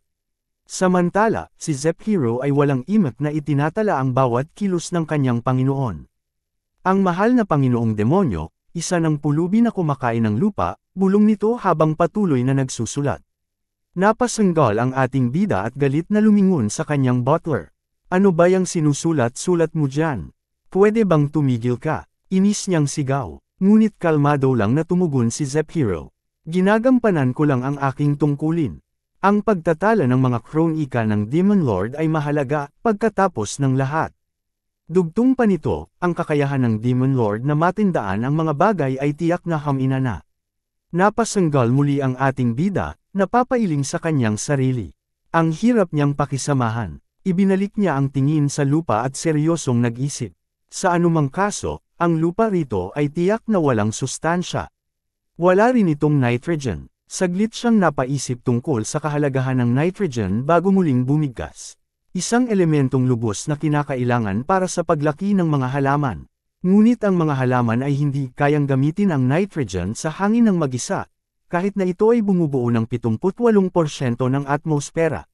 Samantala, si Zephiro ay walang imik na itinatala ang bawat kilos ng kanyang Panginoon. Ang mahal na Panginoong demonyo, isa ng pulubi na kumakain ng lupa, bulong nito habang patuloy na nagsusulat. Napasanggal ang ating bida at galit na lumingon sa kanyang butler. Ano ba yung sinusulat-sulat mo dyan? Pwede bang tumigil ka? Inis niyang sigaw. Ngunit kalmado lang na tumugon si Zephiro. Ginagampanan ko lang ang aking tungkulin. Ang pagtatala ng mga kronika ng Demon Lord ay mahalaga, pagkatapos ng lahat. Dugtong pa nito, ang kakayahan ng Demon Lord na matindaan ang mga bagay ay tiyak na hamina na. Napasanggal muli ang ating bida, napapailing sa kanyang sarili. Ang hirap niyang pakisamahan. Ibinalik niya ang tingin sa lupa at seryosong nag-isip. Sa anumang kaso, ang lupa rito ay tiyak na walang sustansya. Wala rin itong nitrogen. Saglit siyang napaisip tungkol sa kahalagahan ng nitrogen bago muling bumigkas. Isang elementong lubos na kinakailangan para sa paglaki ng mga halaman. Ngunit ang mga halaman ay hindi kayang gamitin ang nitrogen sa hangin ng mag-isa, kahit na ito ay bumubuo ng 78% ng atmosfera.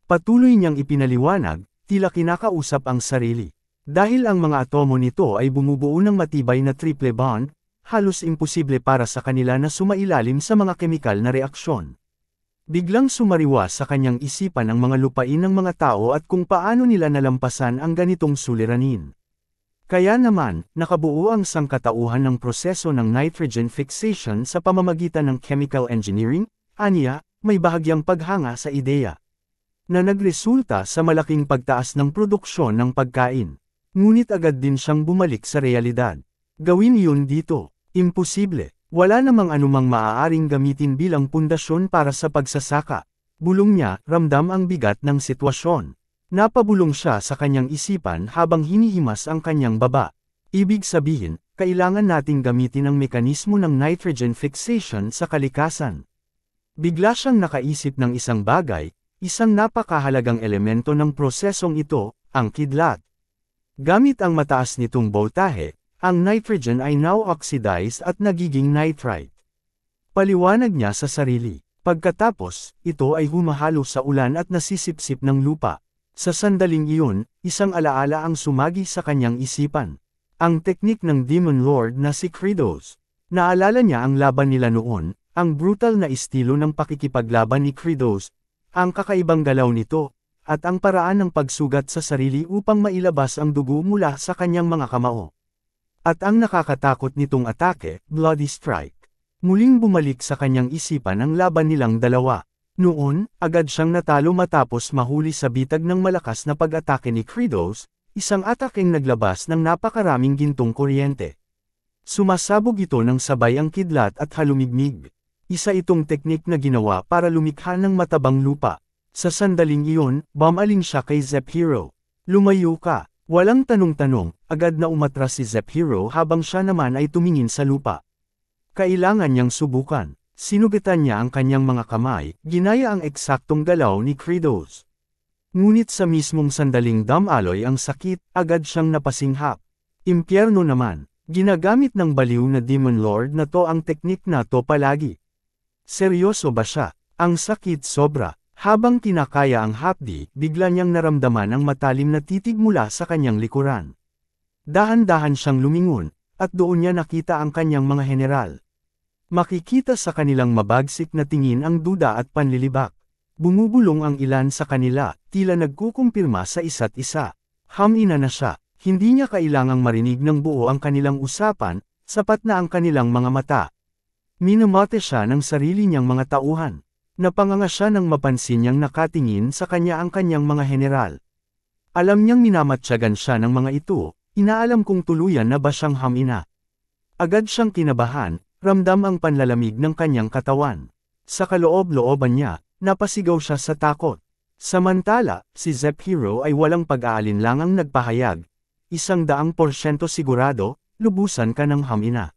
Patuloy niyang ipinaliwanag, tila kinakausap ang sarili. Dahil ang mga atomo nito ay bumubuo ng matibay na triple bond, halos imposible para sa kanila na sumailalim sa mga kemikal na reaksyon. Biglang sumariwa sa kanyang isipan ang mga lupain ng mga tao at kung paano nila nalampasan ang ganitong suliranin. Kaya naman, nakabuo ang sangkatauhan ng proseso ng nitrogen fixation sa pamamagitan ng chemical engineering, aniya, may bahagyang paghanga sa ideya na nagresulta sa malaking pagtaas ng produksyon ng pagkain. Ngunit agad din siyang bumalik sa realidad. Gawin iyon dito. Imposible. Wala namang anumang maaaring gamitin bilang pundasyon para sa pagsasaka. Bulong niya, ramdam ang bigat ng sitwasyon. Napabulong siya sa kanyang isipan habang hinihimas ang kanyang baba. Ibig sabihin, kailangan nating gamitin ang mekanismo ng nitrogen fixation sa kalikasan. Bigla siyang nakaisip ng isang bagay, isang napakahalagang elemento ng prosesong ito, ang kidlat. Gamit ang mataas nitong boltahe, ang nitrogen ay now oxidized at nagiging nitrite. Paliwanag niya sa sarili. Pagkatapos, ito ay humahalo sa ulan at nasisipsip ng lupa. Sa sandaling iyon, isang alaala ang sumagi sa kanyang isipan. Ang teknik ng Demon Lord na si Kratos. Naalala niya ang laban nila noon, ang brutal na estilo ng pakikipaglaban ni Kratos, ang kakaibang galaw nito, at ang paraan ng pagsugat sa sarili upang mailabas ang dugo mula sa kanyang mga kamao. At ang nakakatakot nitong atake, Bloody Strike. Muling bumalik sa kanyang isipan ang laban nilang dalawa. Noon, agad siyang natalo matapos mahuli sa bitag ng malakas na pag-atake ni Kratos, isang ataking naglabas ng napakaraming gintong kuryente. Sumasabog ito ng sabay ang kidlat at halumigmig. Isa itong teknik na ginawa para lumikha ng matabang lupa. Sa sandaling iyon, bumaling siya kay Zep-Hero. Lumayo ka. Walang tanong-tanong, agad na umatras si Zep-Hero habang siya naman ay tumingin sa lupa. Kailangan niyang subukan. Sinugatan niya ang kanyang mga kamay, ginaya ang eksaktong galaw ni Kratos. Ngunit sa mismong sandaling damaloy ang sakit, agad siyang napasinghap. Impyerno naman, ginagamit ng baliw na Demon Lord na to ang teknik na to palagi. Seryoso ba siya? Ang sakit sobra. Habang kinakaya ang hapdi, bigla niyang naramdaman ang matalim na titig mula sa kanyang likuran. Dahan-dahan siyang lumingon, at doon niya nakita ang kanyang mga general. Makikita sa kanilang mabagsik na tingin ang duda at panlilibak. Bumubulong ang ilan sa kanila, tila nagkukumpirma sa isa't isa. Hamina na siya, hindi niya kailangang marinig ng buo ang kanilang usapan, sapat na ang kanilang mga mata. Minamate siya ng sarili niyang mga tauhan. Napanganga siya nang mapansin niyang nakatingin sa kanya ang kanyang mga general. Alam niyang minamatyagan siya ng mga ito, inaalam kung tuluyan na ba siyang hamina. Agad siyang kinabahan, ramdam ang panlalamig ng kanyang katawan. Sa kaloob-looban niya, napasigaw siya sa takot. Samantala, si Zep-Hero ay walang pag-aalinlangang nagpahayag. 100% sigurado, lubusan ka ng hamina.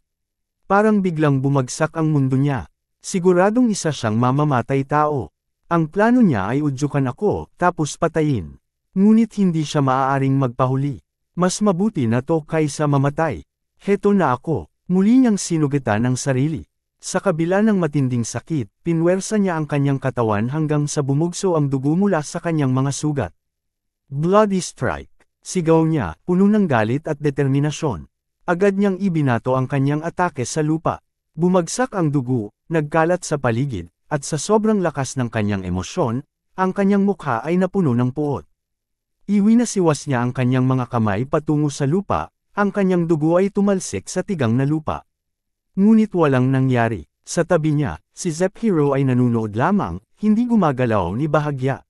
Parang biglang bumagsak ang mundo niya. Siguradong isa siyang mamamatay tao. Ang plano niya ay udyukan ako, tapos patayin. Ngunit hindi siya maaaring magpahuli. Mas mabuti na to kaysa mamatay. Heto na ako. Muli niyang sinugatan ang sarili. Sa kabila ng matinding sakit, pinwersa niya ang kanyang katawan hanggang sa bumugso ang dugo mula sa kanyang mga sugat. Bloody Strike. Sigaw niya, puno ng galit at determinasyon. Agad niyang ibinato ang kanyang atake sa lupa. Bumagsak ang dugo, nagkalat sa paligid, at sa sobrang lakas ng kanyang emosyon, ang kanyang mukha ay napuno ng puot. Iwinasiwas niya ang kanyang mga kamay patungo sa lupa, ang kanyang dugo ay tumalsik sa tigang na lupa. Ngunit walang nangyari. Sa tabi niya, si Zep-Hero ay nanunood lamang, hindi gumagalaw ni bahagya.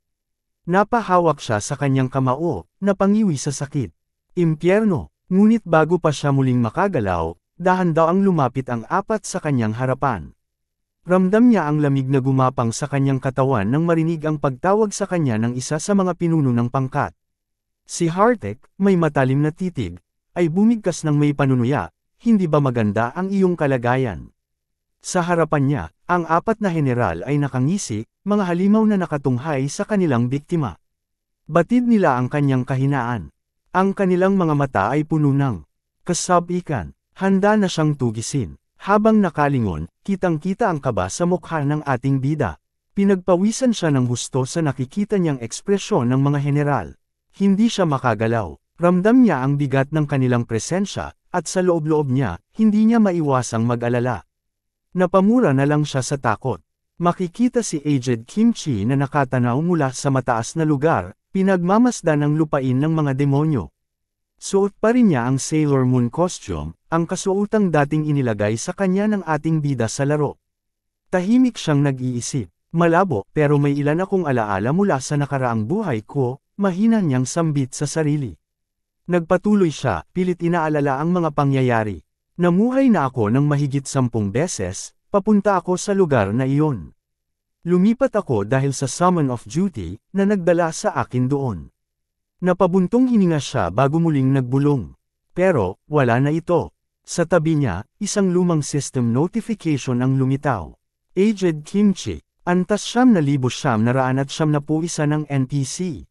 Napahawak siya sa kanyang kamao, napangiwi sa sakit. Impyerno, ngunit bago pa siya muling makagalaw, dahan-daang lumapit ang apat sa kanyang harapan. Ramdam niya ang lamig na gumapang sa kanyang katawan nang marinig ang pagtawag sa kanya ng isa sa mga pinuno ng pangkat. Si Hartek, may matalim na titig, ay bumigkas ng may panunuya, hindi ba maganda ang iyong kalagayan? Sa harapan niya, ang apat na general ay nakangisi, mga halimaw na nakatunghay sa kanilang biktima. Batid nila ang kanyang kahinaan. Ang kanilang mga mata ay puno ng kasabikan, handa na siyang tugisin. Habang nakalingon, kitang-kita ang kaba sa mukha ng ating bida. Pinagpawisan siya ng husto sa nakikita niyang ekspresyon ng mga general. Hindi siya makagalaw. Ramdam niya ang bigat ng kanilang presensya, at sa loob-loob niya, hindi niya maiwasang mag-alala. Napamura na lang siya sa takot. Makikita si Aged Kimchi na nakatanaw mula sa mataas na lugar, pinagmamasdan ang lupain ng mga demonyo. Suot pa rin niya ang Sailor Moon costume, ang kasuotang dating inilagay sa kanya ng ating bida sa laro. Tahimik siyang nag-iisip, malabo pero may ilan akong alaala mula sa nakaraang buhay ko, mahina niyang sambit sa sarili. Nagpatuloy siya, pilit inaalala ang mga pangyayari. Namuhay na ako ng mahigit 10 beses, papunta ako sa lugar na iyon. Lumipat ako dahil sa summon of duty, na nagdala sa akin doon. Napabuntong hininga siya bago muling nagbulong. Pero, wala na ito. Sa tabi niya, isang lumang system notification ang lumitaw. Aged Kimchi, antas 9,991 ng NPC.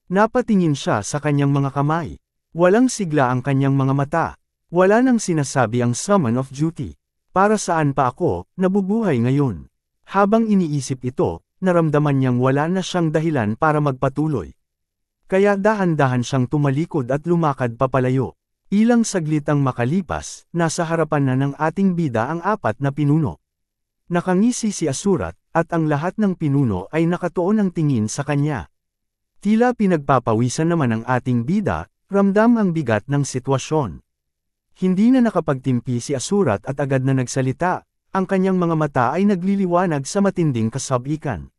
Napatingin siya sa kanyang mga kamay. Walang sigla ang kanyang mga mata. Wala nang sinasabi ang summon of duty. Para saan pa ako, nabubuhay ngayon? Habang iniisip ito, naramdaman niyang wala na siyang dahilan para magpatuloy. Kaya dahan-dahan siyang tumalikod at lumakad papalayo. Ilang saglit ang makalipas, nasa harapan na ng ating bida ang 4 na pinuno. Nakangisi si Asurat, at ang lahat ng pinuno ay nakatuon ang tingin sa kanya. Tila pinagpapawisan naman ang ating bida, ramdam ang bigat ng sitwasyon. Hindi na nakapagtimpi si Asurat at agad na nagsalita, ang kanyang mga mata ay nagliliwanag sa matinding kasabikan.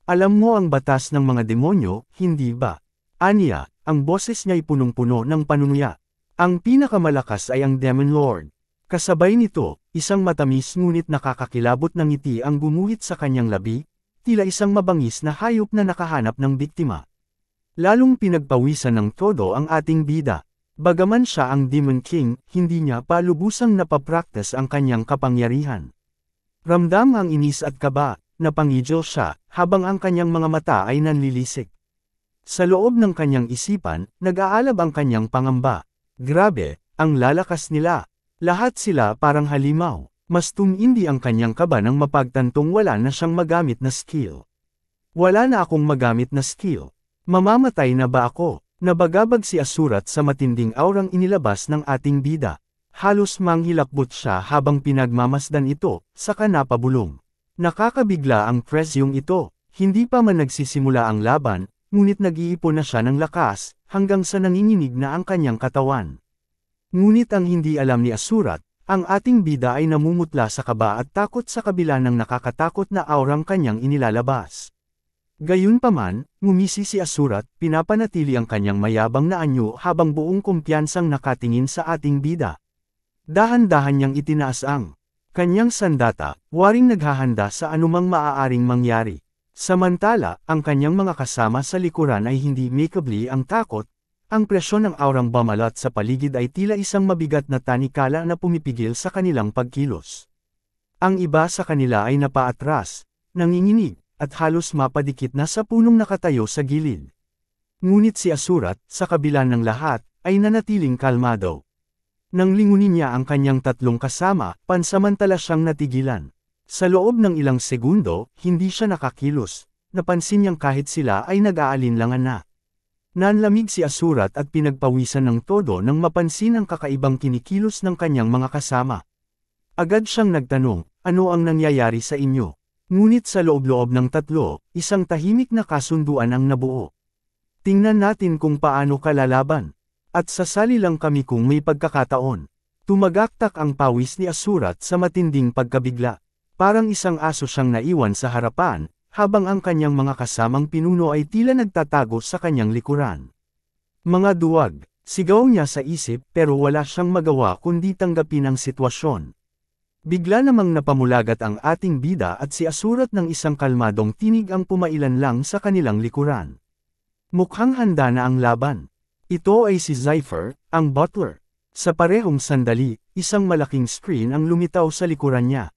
Alam mo ang batas ng mga demonyo, hindi ba? Aniya, ang boses niya'y punong-puno ng panunuya. Ang pinakamalakas ay ang Demon Lord. Kasabay nito, isang matamis ngunit nakakakilabot na ngiti ang gumuhit sa kanyang labi, tila isang mabangis na hayop na nakahanap ng biktima. Lalong pinagpawisan ng todo ang ating bida. Bagaman siya ang Demon King, hindi niya pa lubusang napapraktis ang kanyang kapangyarihan. Ramdam ang inis at kaba, napangidyo siya, habang ang kanyang mga mata ay nanlilisik. Sa loob ng kanyang isipan, nag-aalab ang kanyang pangamba. Grabe, ang lalakas nila. Lahat sila parang halimaw. Mas tumindi ang kanyang kaba nang mapagtantong wala na siyang magamit na skill. Wala na akong magamit na skill. Mamamatay na ba ako? Nabagabag si Asurat sa matinding aurang inilabas ng ating bida. Halos manghilakbot siya habang pinagmamasdan ito, saka napabulong. Nakakabigla ang presyong ito, hindi pa man nagsisimula ang laban, ngunit nag-iipon na siya ng lakas, hanggang sa nanginginig na ang kanyang katawan. Ngunit ang hindi alam ni Asurat, ang ating bida ay namumutla sa kaba at takot sa kabila ng nakakatakot na aurang kanyang inilalabas. Gayunpaman, ngumisi si Asurat, pinapanatili ang kanyang mayabang na anyo habang buong kumpiyansang nakatingin sa ating bida. Dahan-dahan niyang itinaas ang kanyang sandata, waring naghahanda sa anumang maaaring mangyari. Samantala, ang kanyang mga kasama sa likuran ay hindi makeably ang takot, ang presyon ng aurang bamalot sa paligid ay tila isang mabigat na tanikala na pumipigil sa kanilang pagkilos. Ang iba sa kanila ay napaatras, nanginginig, at halos mapadikit na sa punong nakatayo sa gilid. Ngunit si Asurat, sa kabila ng lahat, ay nanatiling kalmado. Nang lingunin niya ang kanyang 3 kasama, pansamantala siyang natigilan. Sa loob ng ilang segundo, hindi siya nakakilos. Napansin niyang kahit sila ay nag-aalinlangan na. Nanlamig si Asurat at pinagpawisan ng todo nang mapansin ang kakaibang kinikilos ng kanyang mga kasama. Agad siyang nagtanong, ano ang nangyayari sa inyo? Ngunit sa loob-loob ng 3, isang tahimik na kasunduan ang nabuo. Tingnan natin kung paano kalalaban. At sasali lang kami kung may pagkakataon. Tumagaktak ang pawis ni Asurat sa matinding pagkabigla. Parang isang aso siyang naiwan sa harapan, habang ang kanyang mga kasamang pinuno ay tila nagtatago sa kanyang likuran. Mga duwag, sigaw niya sa isip pero wala siyang magawa kundi tanggapin ang sitwasyon. Bigla namang napamulagat ang ating bida at si Asurat ng isang kalmadong tinig ang pumailan lang sa kanilang likuran. Mukhang handa na ang laban. Ito ay si Zypher, ang butler. Sa parehong sandali, isang malaking screen ang lumitaw sa likuran niya.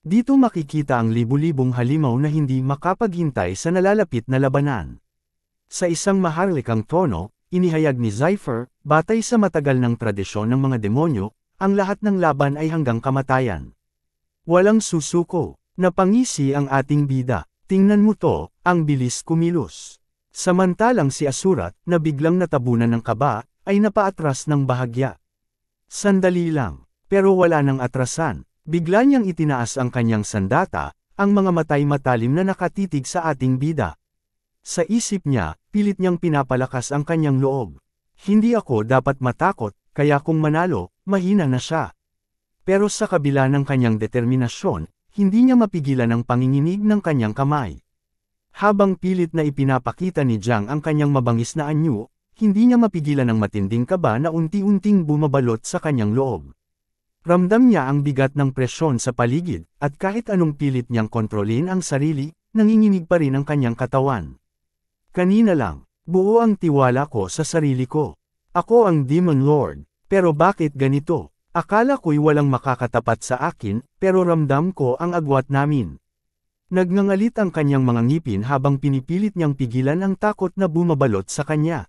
Dito makikita ang libu-libong halimaw na hindi makapaghintay sa nalalapit na labanan. Sa isang maharlikang tono, inihayag ni Zypher, batay sa matagal ng tradisyon ng mga demonyo, ang lahat ng laban ay hanggang kamatayan. Walang susuko. Napangisi ang ating bida. Tingnan mo to, ang bilis kumilos. Samantalang si Asurat, na biglang natabunan ng kaba, ay napaatras ng bahagya. Sandali lang, pero wala nang atrasan. Bigla niyang itinaas ang kanyang sandata, ang mga matay matalim na nakatitig sa ating bida. Sa isip niya, pilit niyang pinapalakas ang kanyang loob. Hindi ako dapat matakot, kaya kung manalo, mahina na siya. Pero sa kabila ng kanyang determinasyon, hindi niya mapigilan ang panginginig ng kanyang kamay. Habang pilit na ipinapakita ni Jiang ang kanyang mabangis na anyo, hindi niya mapigilan ang matinding kaba na unti-unting bumabalot sa kanyang loob. Ramdam niya ang bigat ng presyon sa paligid, at kahit anong pilit niyang kontrolin ang sarili, nanginginig pa rin ang kanyang katawan. Kanina lang, buo ang tiwala ko sa sarili ko. Ako ang Demon Lord, pero bakit ganito? Akala ko'y walang makakatapat sa akin, pero ramdam ko ang agwat namin. Nagngangalit ang kanyang mga ngipin habang pinipilit niyang pigilan ang takot na bumabalot sa kanya.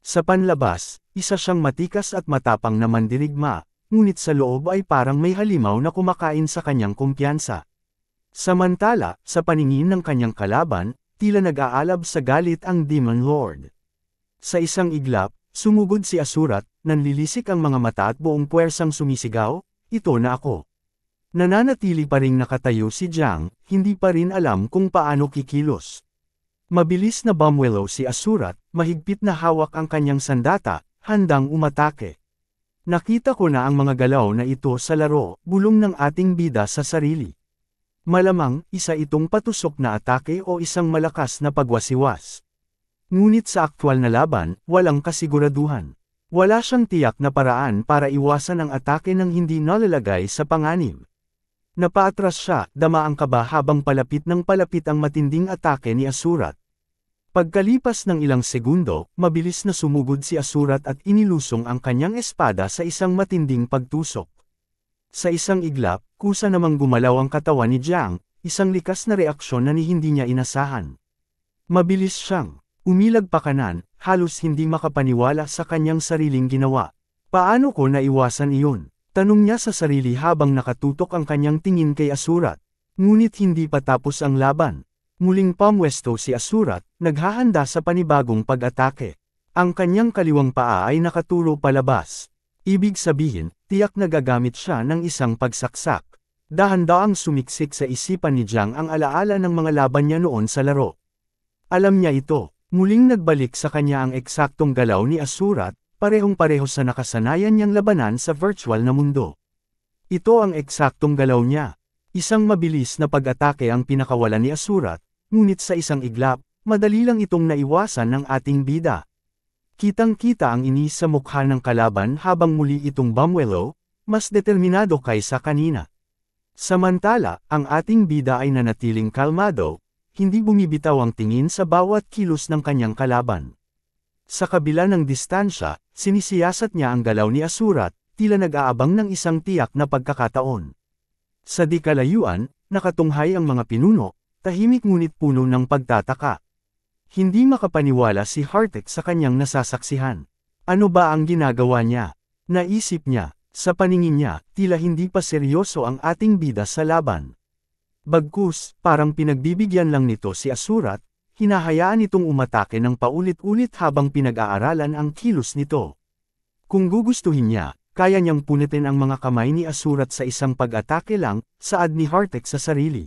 Sa panlabas, isa siyang matikas at matapang na mandirigma, ngunit sa loob ay parang may halimaw na kumakain sa kanyang kumpiyansa. Samantala, sa paningin ng kanyang kalaban, tila nag-aalab sa galit ang Demon Lord. Sa isang iglap, sumugod si Asurat, nanlilisik ang mga mata at buong puwersang sumisigaw, "Ito na ako." Nananatili pa ring nakatayo si Jiang, hindi pa rin alam kung paano kikilos. Mabilis na bumwelo si Asurat, mahigpit na hawak ang kanyang sandata, handang umatake. Nakita ko na ang mga galaw na ito sa laro, bulong ng ating bida sa sarili. Malamang, isa itong patusok na atake o isang malakas na pagwasiwas. Ngunit sa aktwal na laban, walang kasiguraduhan. Wala siyang tiyak na paraan para iwasan ang atake nang hindi nalalagay sa panganib. Napaatras siya, dama ang kaba habang palapit ng palapit ang matinding atake ni Asurat. Pagkalipas ng ilang segundo, mabilis na sumugod si Asurat at inilusong ang kanyang espada sa isang matinding pagtusok. Sa isang iglap, kusa namang gumalaw ang katawan ni Jiang, isang likas na reaksyon na hindi niya inasahan. Mabilis siyang umilag pa kanan, halos hindi makapaniwala sa kanyang sariling ginawa. Paano ko naiwasan iyon? Tanong niya sa sarili habang nakatutok ang kanyang tingin kay Asurat. Ngunit hindi pa tapos ang laban. Muling pumwesto si Asurat, naghahanda sa panibagong pag-atake. Ang kanyang kaliwang paa ay nakaturo palabas. Ibig sabihin, tiyak na gagamit siya ng isang pagsaksak. Dahan-daang sumiksik sa isipan ni Jiang ang alaala ng mga laban niya noon sa laro. Alam niya ito. Muling nagbalik sa kanya ang eksaktong galaw ni Asurat, parehong-pareho sa nakasanayan niyang labanan sa virtual na mundo. Ito ang eksaktong galaw niya. Isang mabilis na pag-atake ang pinakawalan ni Asurat, ngunit sa isang iglap, madali lang itong naiwasan ng ating bida. Kitang-kita ang inis sa mukha ng kalaban habang muli itong bumwelo, mas determinado kaysa kanina. Samantala, ang ating bida ay nanatiling kalmado, hindi bumibitaw ang tingin sa bawat kilos ng kanyang kalaban. Sa kabila ng distansya, sinisiyasat niya ang galaw ni Asurat, tila nag-aabang ng isang tiyak na pagkakataon. Sa di kalayuan, nakatunghay ang mga pinuno, tahimik ngunit puno ng pagtataka. Hindi makapaniwala si Hartek sa kanyang nasasaksihan. Ano ba ang ginagawa niya? Naisip niya, sa paningin niya, tila hindi pa seryoso ang ating bida sa laban. Bagkus, parang pinagbibigyan lang nito si Asurat, hinahayaan itong umatake ng paulit-ulit habang pinag-aaralan ang kilos nito. Kung gugustuhin niya, kaya niyang punitin ang mga kamay ni Asurat sa isang pag-atake lang, saad ni Hartek sa sarili.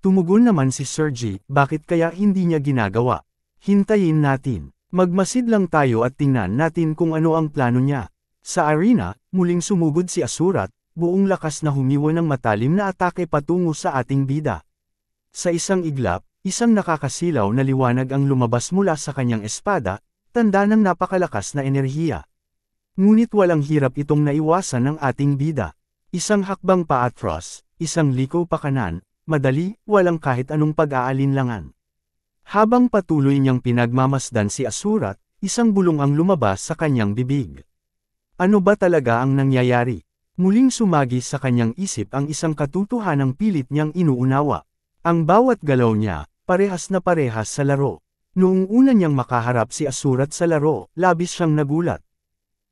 Tumugon naman si Sergey, bakit kaya hindi niya ginagawa? Hintayin natin. Magmasid lang tayo at tingnan natin kung ano ang plano niya. Sa arena, muling sumugod si Asurat, buong lakas na humiwa ng matalim na atake patungo sa ating bida. Sa isang iglap, isang nakakasilaw na liwanag ang lumabas mula sa kanyang espada, tanda ng napakalakas na enerhiya. Ngunit walang hirap itong naiwasan ng ating bida. Isang hakbang paatras, isang liko pa kanan, madali, walang kahit anong pag-aalinlangan. Habang patuloy niyang pinagmamasdan si Asurat, isang bulong ang lumabas sa kanyang bibig. Ano ba talaga ang nangyayari? Muling sumagi sa kanyang isip ang isang katotohanang pilit niyang inuunawa. Ang bawat galaw niya, parehas na parehas sa laro. Noong una niyang makaharap si Asurat sa laro, labis siyang nagulat.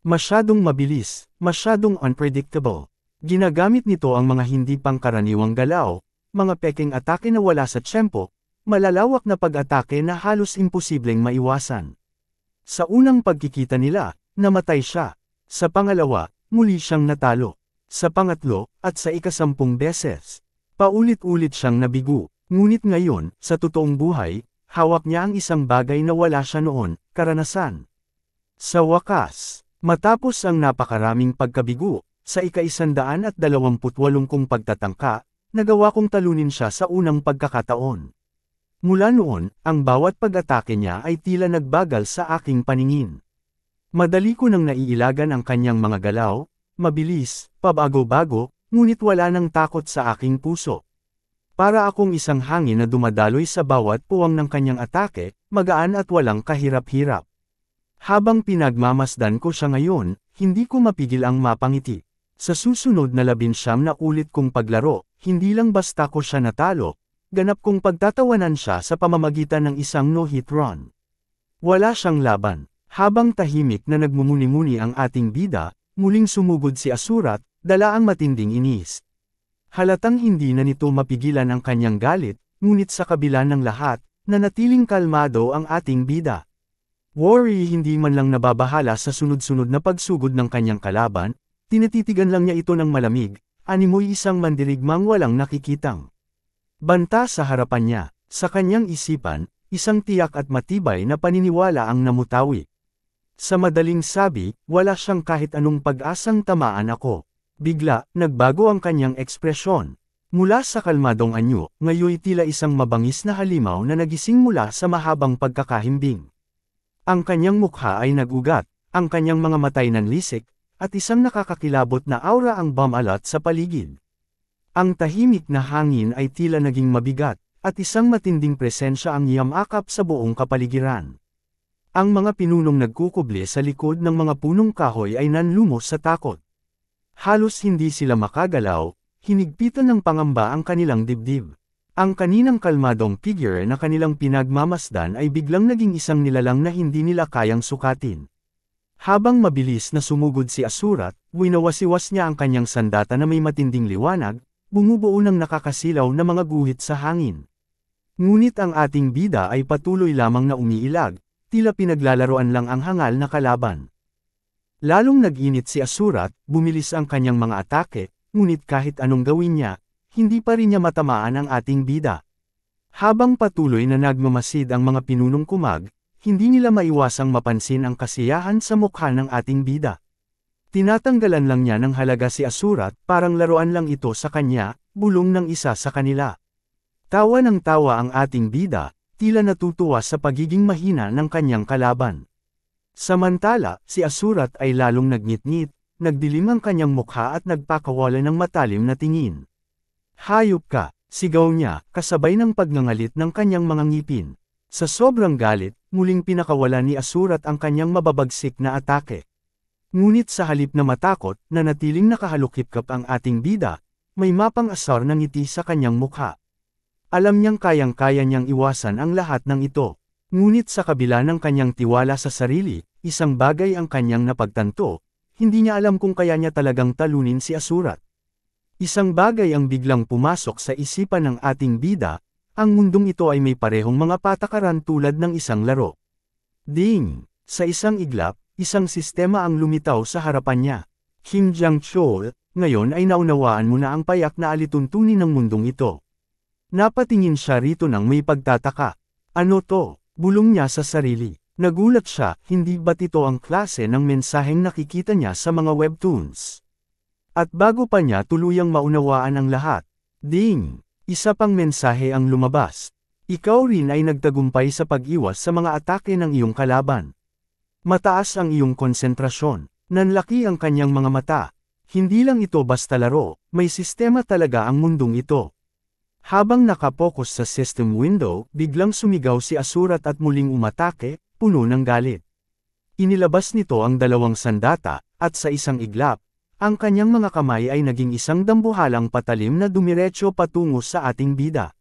Masyadong mabilis, masyadong unpredictable. Ginagamit nito ang mga hindi pangkaraniwang galaw, mga peking atake na wala sa tiyempo, malalawak na pag-atake na halos imposibleng maiwasan. Sa unang pagkikita nila, namatay siya. Sa pangalawa, muli siyang natalo. Sa pangatlo, at sa ika-10 beses. Paulit-ulit siyang nabigo, ngunit ngayon, sa totoong buhay, hawak niya ang isang bagay na wala siya noon, karanasan. Sa wakas, matapos ang napakaraming pagkabigo, sa ika-128 kong pagtatangka, nagawa kong talunin siya sa unang pagkakataon. Mula noon, ang bawat pag-atake niya ay tila nagbagal sa aking paningin. Madali ko nang naiilagan ang kanyang mga galaw, mabilis, pabago-bago, ngunit wala nang takot sa aking puso. Para akong isang hangin na dumadaloy sa bawat puwang ng kanyang atake, magaan at walang kahirap-hirap. Habang pinagmamasdan ko siya ngayon, hindi ko mapigil ang mapangiti. Sa susunod na 19 na ulit kong paglaro, hindi lang basta ko siya natalo, ganap kong pagtatawanan siya sa pamamagitan ng isang no-hit run. Wala siyang laban. Habang tahimik na nagmumuni-muni ang ating bida, muling sumugod si Asurat, dala ang matinding inis. Halatang hindi na nito mapigilan ang kanyang galit, ngunit sa kabila ng lahat, nanatiling kalmado ang ating bida. Worry hindi man lang nababahala sa sunod-sunod na pagsugod ng kanyang kalaban, tinatitigan lang niya ito ng malamig, animoy isang mandirigmang walang nakikitang banta sa harapan niya. Sa kanyang isipan, isang tiyak at matibay na paniniwala ang namutawi. Sa madaling sabi, wala siyang kahit anong pag-asang tamaan ako. Bigla, nagbago ang kanyang ekspresyon. Mula sa kalmadong anyo, ngayoy tila isang mabangis na halimaw na nagising mula sa mahabang pagkakahimbing. Ang kanyang mukha ay nagugat, ang kanyang mga matay nanlisik, at isang nakakakilabot na aura ang bumalat sa paligid. Ang tahimik na hangin ay tila naging mabigat, at isang matinding presensya ang yamakap sa buong kapaligiran. Ang mga pinunong nagkukubli sa likod ng mga punong kahoy ay nanlumos sa takot. Halos hindi sila makagalaw, hinigpitan ng pangamba ang kanilang dibdib. Ang kaninang kalmadong figure na kanilang pinagmamasdan ay biglang naging isang nilalang na hindi nila kayang sukatin. Habang mabilis na sumugod si Asurat, winawasiwas niya ang kanyang sandata na may matinding liwanag, bumubuo ng nakakasilaw na mga guhit sa hangin. Ngunit ang ating bida ay patuloy lamang na umiilag, tila pinaglalaroan lang ang hangal na kalaban. Lalong nag-init si Asurat, bumilis ang kanyang mga atake, ngunit kahit anong gawin niya, hindi pa rin niya matamaan ang ating bida. Habang patuloy na nagmamasid ang mga pinunong kumag, hindi nila maiwasang mapansin ang kasiyahan sa mukha ng ating bida. Tinatanggalan lang niya ng halaga si Asurat, parang laruan lang ito sa kanya, bulong ng isa sa kanila. Tawa ng tawa ang ating bida, tila natutuwa sa pagiging mahina ng kanyang kalaban. Samantala, si Asurat ay lalong nagngit-ngit, nagdilim ang kanyang mukha at nagpakawala ng matalim na tingin. Hayop ka, sigaw niya, kasabay ng pagngangalit ng kanyang mga ngipin. Sa sobrang galit, muling pinakawala ni Asurat ang kanyang mababagsik na atake. Ngunit sa halip na matakot, nanatiling nakahalukip-kap ang ating bida, may mapang-asar na ngiti sa kanyang mukha. Alam niyang kayang-kaya niyang iwasan ang lahat ng ito. Ngunit sa kabila ng kanyang tiwala sa sarili, isang bagay ang kanyang napagtanto, hindi niya alam kung kaya niya talagang talunin si Asurat. Isang bagay ang biglang pumasok sa isipan ng ating bida, ang mundong ito ay may parehong mga patakaran tulad ng isang laro. Ding! Sa isang iglap, isang sistema ang lumitaw sa harapan niya. Kim Jang-chol, ngayon ay naunawaan mo na ang payak na alituntunin ng mundong ito. Napatingin siya rito nang may pagtataka. Ano to? Bulong niya sa sarili. Nagulat siya, hindi ba't ito ang klase ng mensaheng nakikita niya sa mga webtoons? At bago pa niya tuluyang maunawaan ang lahat. Ding! Isa pang mensahe ang lumabas. Ikaw rin ay nagtagumpay sa pag-iwas sa mga atake ng iyong kalaban. Mataas ang iyong konsentrasyon. Nanlaki ang kanyang mga mata. Hindi lang ito basta laro, may sistema talaga ang mundong ito. Habang nakapokus sa system window, biglang sumigaw si Asurat at muling umatake, puno ng galit. Inilabas nito ang dalawang sandata, at sa isang iglap, ang kanyang mga kamay ay naging isang dambuhalang patalim na dumiretso patungo sa ating bida.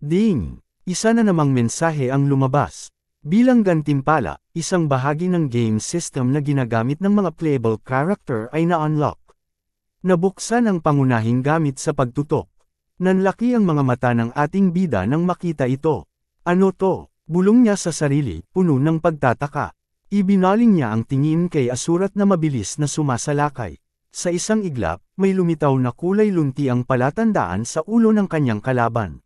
Ding! Isa na namang mensahe ang lumabas. Bilang gantimpala, isang bahagi ng game system na ginagamit ng mga playable character ay na-unlock. Nabuksan ang pangunahing gamit sa pagtutok. Nanlaki ang mga mata ng ating bida nang makita ito. Ano to? Bulong niya sa sarili, puno ng pagtataka. Ibinaling niya ang tingin kay Asurat na mabilis na sumasalakay. Sa isang iglap, may lumitaw na kulay lunti ang palatandaan sa ulo ng kanyang kalaban.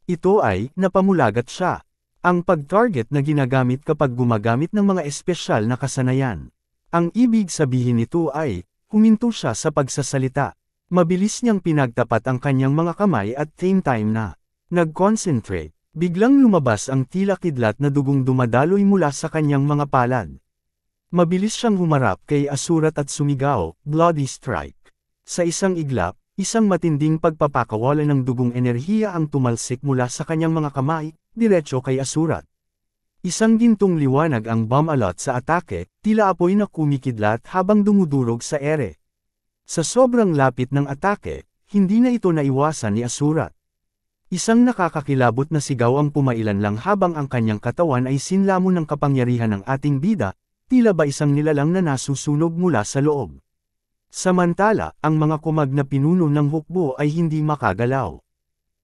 Ito ay, napamulagat siya. Ang pag-target na ginagamit kapag gumagamit ng mga espesyal na kasanayan. Ang ibig sabihin nito ay, huminto siya sa pagsasalita. Mabilis niyang pinagtapat ang kanyang mga kamay at same time na nag-concentrate. Biglang lumabas ang tila kidlat na dugong dumadaloy mula sa kanyang mga palad. Mabilis siyang humarap kay Asurat at sumigaw, "Bloody Strike." Sa isang iglap, isang matinding pagpapakawala ng dugong enerhiya ang tumalsik mula sa kanyang mga kamay, diretso kay Asurat. Isang gintong liwanag ang bumalot sa atake, tila apoy na kumikidlat habang dumudurog sa ere. Sa sobrang lapit ng atake, hindi na ito naiwasan ni Asurat. Isang nakakakilabot na sigaw ang pumailan lang habang ang kanyang katawan ay sinlamon ng kapangyarihan ng ating bida, tila ba isang nilalang na nasusunog mula sa loob. Samantala, ang mga kumag na pinuno ng hukbo ay hindi makagalaw.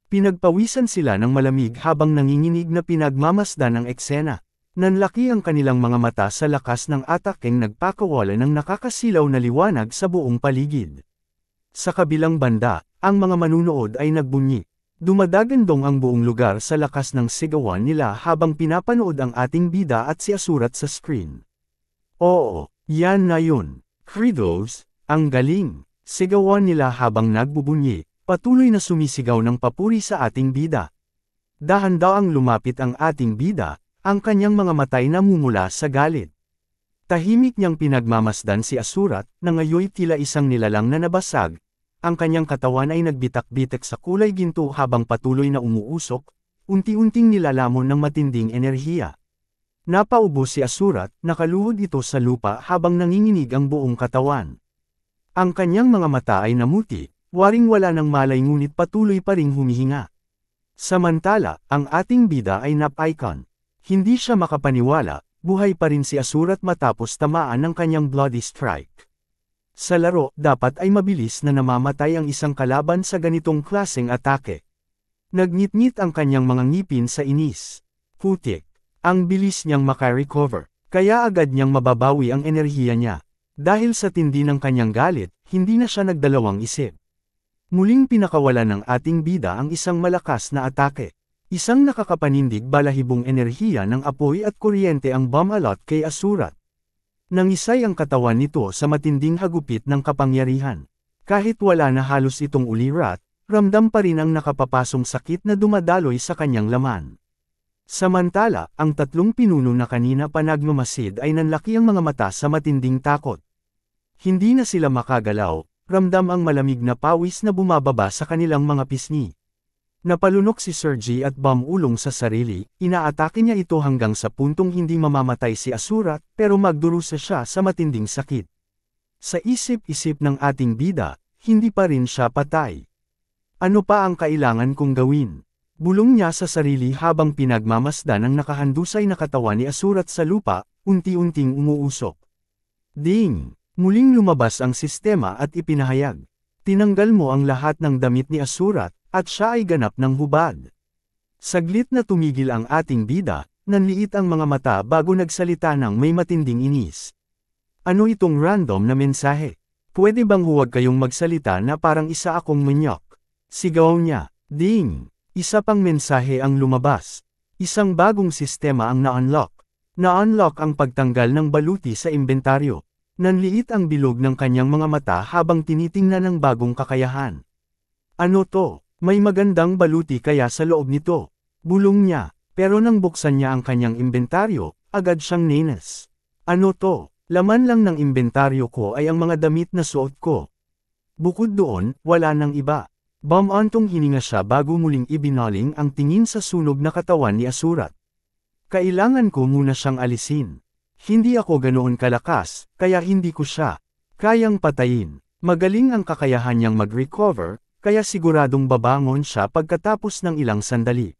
Pinagpawisan sila ng malamig habang nanginginig na pinagmamasdan ang eksena. Nanlaki ang kanilang mga mata sa lakas ng atakeng nagpakawala ng nakakasilaw na liwanag sa buong paligid. Sa kabilang banda, ang mga manunood ay nagbunyi. Dumadagandong ang buong lugar sa lakas ng sigawan nila habang pinapanood ang ating bida at si Asurat sa screen. Oo, yan na yun. Kratos, ang galing. Sigawan nila habang nagbubunyi, patuloy na sumisigaw ng papuri sa ating bida. Dahan-daang lumapit ang ating bida, ang kanyang mga matay namumula sa galit. Tahimik niyang pinagmamasdan si Asurat, na ngayoy tila isang nilalang na nabasag. Ang kanyang katawan ay nagbitak-bitak sa kulay ginto habang patuloy na umuusok, unti-unting nilalamon ng matinding enerhiya. Napaubo si Asurat, nakaluhod ito sa lupa habang nanginginig ang buong katawan. Ang kanyang mga mata ay namuti, waring-wala ng malay ngunit patuloy pa ring humihinga. Samantala, ang ating bida ay nap-icon. Hindi siya makapaniwala, buhay pa rin si Asurat matapos tamaan ng kanyang bloody strike. Sa laro, dapat ay mabilis na namamatay ang isang kalaban sa ganitong klaseng atake. Nagngit-ngit ang kanyang mga ngipin sa inis. Putik. Ang bilis niyang makarecover, kaya agad niyang mababawi ang enerhiya niya. Dahil sa tindi ng kanyang galit, hindi na siya nagdalawang isip. Muling pinakawala ng ating bida ang isang malakas na atake. Isang nakakapanindig balahibong enerhiya ng apoy at kuryente ang bumalot kay Asurat. Nangisay ang katawan nito sa matinding hagupit ng kapangyarihan. Kahit wala na halos itong ulirat, ramdam pa rin ang nakapapasong sakit na dumadaloy sa kanyang laman. Samantala, ang tatlong pinuno na kanina pa nagmamasid ay nanlaki ang mga mata sa matinding takot. Hindi na sila makagalaw, ramdam ang malamig na pawis na bumababa sa kanilang mga pisngi. Napalunok si Sergei at bumulong sa sarili, inaatake niya ito hanggang sa puntong hindi mamamatay si Asurat, pero magdurusa siya sa matinding sakit. Sa isip-isip ng ating bida, hindi pa rin siya patay. Ano pa ang kailangan kong gawin? Bulong niya sa sarili habang pinagmamasdan ang nakahandusay na katawan ni Asurat sa lupa, unti-unting umuusok. Ding! Muling lumabas ang sistema at ipinahayag. Tinanggal mo ang lahat ng damit ni Asurat, at siya ay ganap ng hubad. Saglit na tumigil ang ating bida, nanliit ang mga mata bago nagsalita ng may matinding inis. Ano itong random na mensahe? Pwede bang huwag kayong magsalita na parang isa akong manyok? Sigaw niya. Ding! Isa pang mensahe ang lumabas. Isang bagong sistema ang na-unlock. Na-unlock ang pagtanggal ng baluti sa inventaryo. Nanliit ang bilog ng kanyang mga mata habang tinitingnan ng bagong kakayahan. Ano to? May magandang baluti kaya sa loob nito. Bulong niya, pero nang buksan niya ang kanyang inventaryo, agad siyang nanas. Ano to? Laman lang ng inventaryo ko ay ang mga damit na suot ko. Bukod doon, wala nang iba. Bumantong hininga siya bago muling ibinaling ang tingin sa sunog na katawan ni Asurat. Kailangan ko muna siyang alisin. Hindi ako ganoon kalakas, kaya hindi ko siya kayang patayin. Magaling ang kakayahan niyang mag-recover, kaya siguradong babangon siya pagkatapos ng ilang sandali.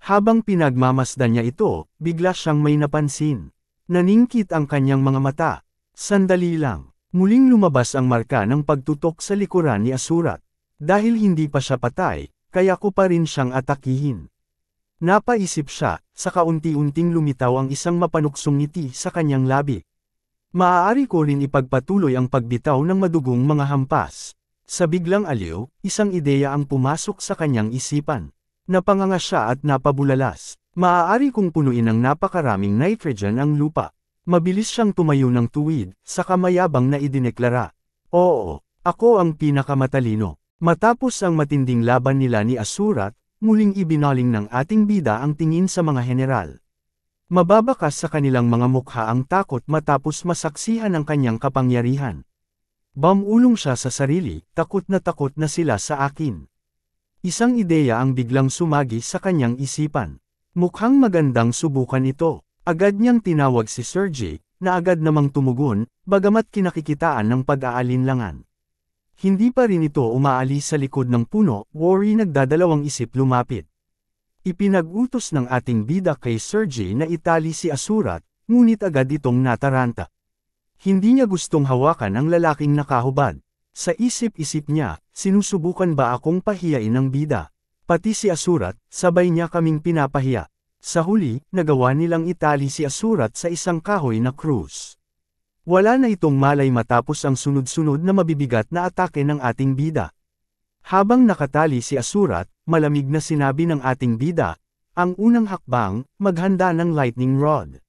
Habang pinagmamasdan niya ito, bigla siyang may napansin. Naningkit ang kanyang mga mata. Sandali lang. Muling lumabas ang marka ng pagtutok sa likuran ni Asurat. Dahil hindi pa siya patay, kaya ko pa rin siyang atakihin. Napaisip siya, sa kaunti-unting lumitaw ang isang mapanuksong ngiti sa kanyang labi. Maaari ko rin ipagpatuloy ang pagbitaw ng madugong mga hampas. Sa biglang aliw, isang ideya ang pumasok sa kanyang isipan. Napanganga siya at napabulalas. Maaari kong punuin ng napakaraming nitrogen ang lupa. Mabilis siyang tumayo ng tuwid, saka mayabang na idineklara. Oo, ako ang pinakamatalino. Matapos ang matinding laban nila ni Asurat, muling ibinaling ng ating bida ang tingin sa mga general. Mababakas sa kanilang mga mukha ang takot matapos masaksihan ang kanyang kapangyarihan. Bumulong siya sa sarili, takot na sila sa akin. Isang ideya ang biglang sumagi sa kanyang isipan. Mukhang magandang subukan ito. Agad niyang tinawag si Sergey, na agad namang tumugon, bagamat kinakikitaan ng pag-aalinlangan. Hindi pa rin ito umaalis sa likod ng puno, Worry nagdadalawang isip lumapit. Ipinag-utos ng ating bida kay Sergey na itali si Asurat, ngunit agad itong nataranta. Hindi niya gustong hawakan ang lalaking nakahubad. Sa isip-isip niya, sinusubukan ba akong pahiyain ng bida? Pati si Asurat, sabay niya kaming pinapahiya. Sa huli, nagawa nilang itali si Asurat sa isang kahoy na krus. Wala na itong malay matapos ang sunod-sunod na mabibigat na atake ng ating bida. Habang nakatali si Asurat, malamig na sinabi ng ating bida, ang unang hakbang, maghanda ng lightning rod.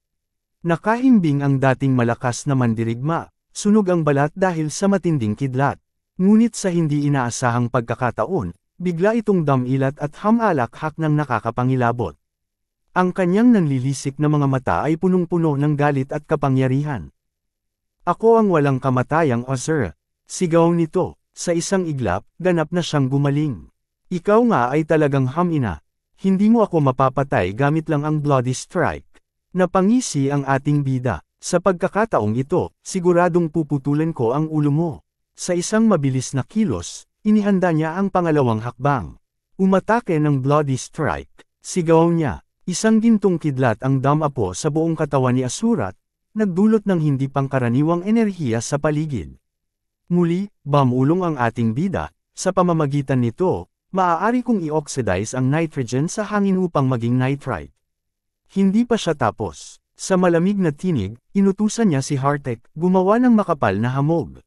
Nakahimbing ang dating malakas na mandirigma, sunog ang balat dahil sa matinding kidlat. Ngunit sa hindi inaasahang pagkakataon, bigla itong damilat at hamalakhak ng nakakapangilabot. Ang kanyang nanlilisik na mga mata ay punong-puno ng galit at kapangyarihan. Ako ang walang kamatayang Asura, sigaw nito. Sa isang iglap, ganap na siyang gumaling. Ikaw nga ay talagang hamina. Hindi mo ako mapapatay gamit lang ang bloody strike. Napangisi ang ating bida. Sa pagkakataong ito, siguradong puputulan ko ang ulo mo. Sa isang mabilis na kilos, inihanda niya ang pangalawang hakbang. Umatake ng bloody strike. Sigaw niya. Isang gintong kidlat ang damapo sa buong katawan ni Asurat, nagdulot ng hindi pangkaraniwang enerhiya sa paligid. Muli, bumulong ang ating bida, sa pamamagitan nito, maaari kong i-oxidize ang nitrogen sa hangin upang maging nitrite. Hindi pa siya tapos. Sa malamig na tinig, inutusan niya si Hartek, gumawa ng makapal na hamog.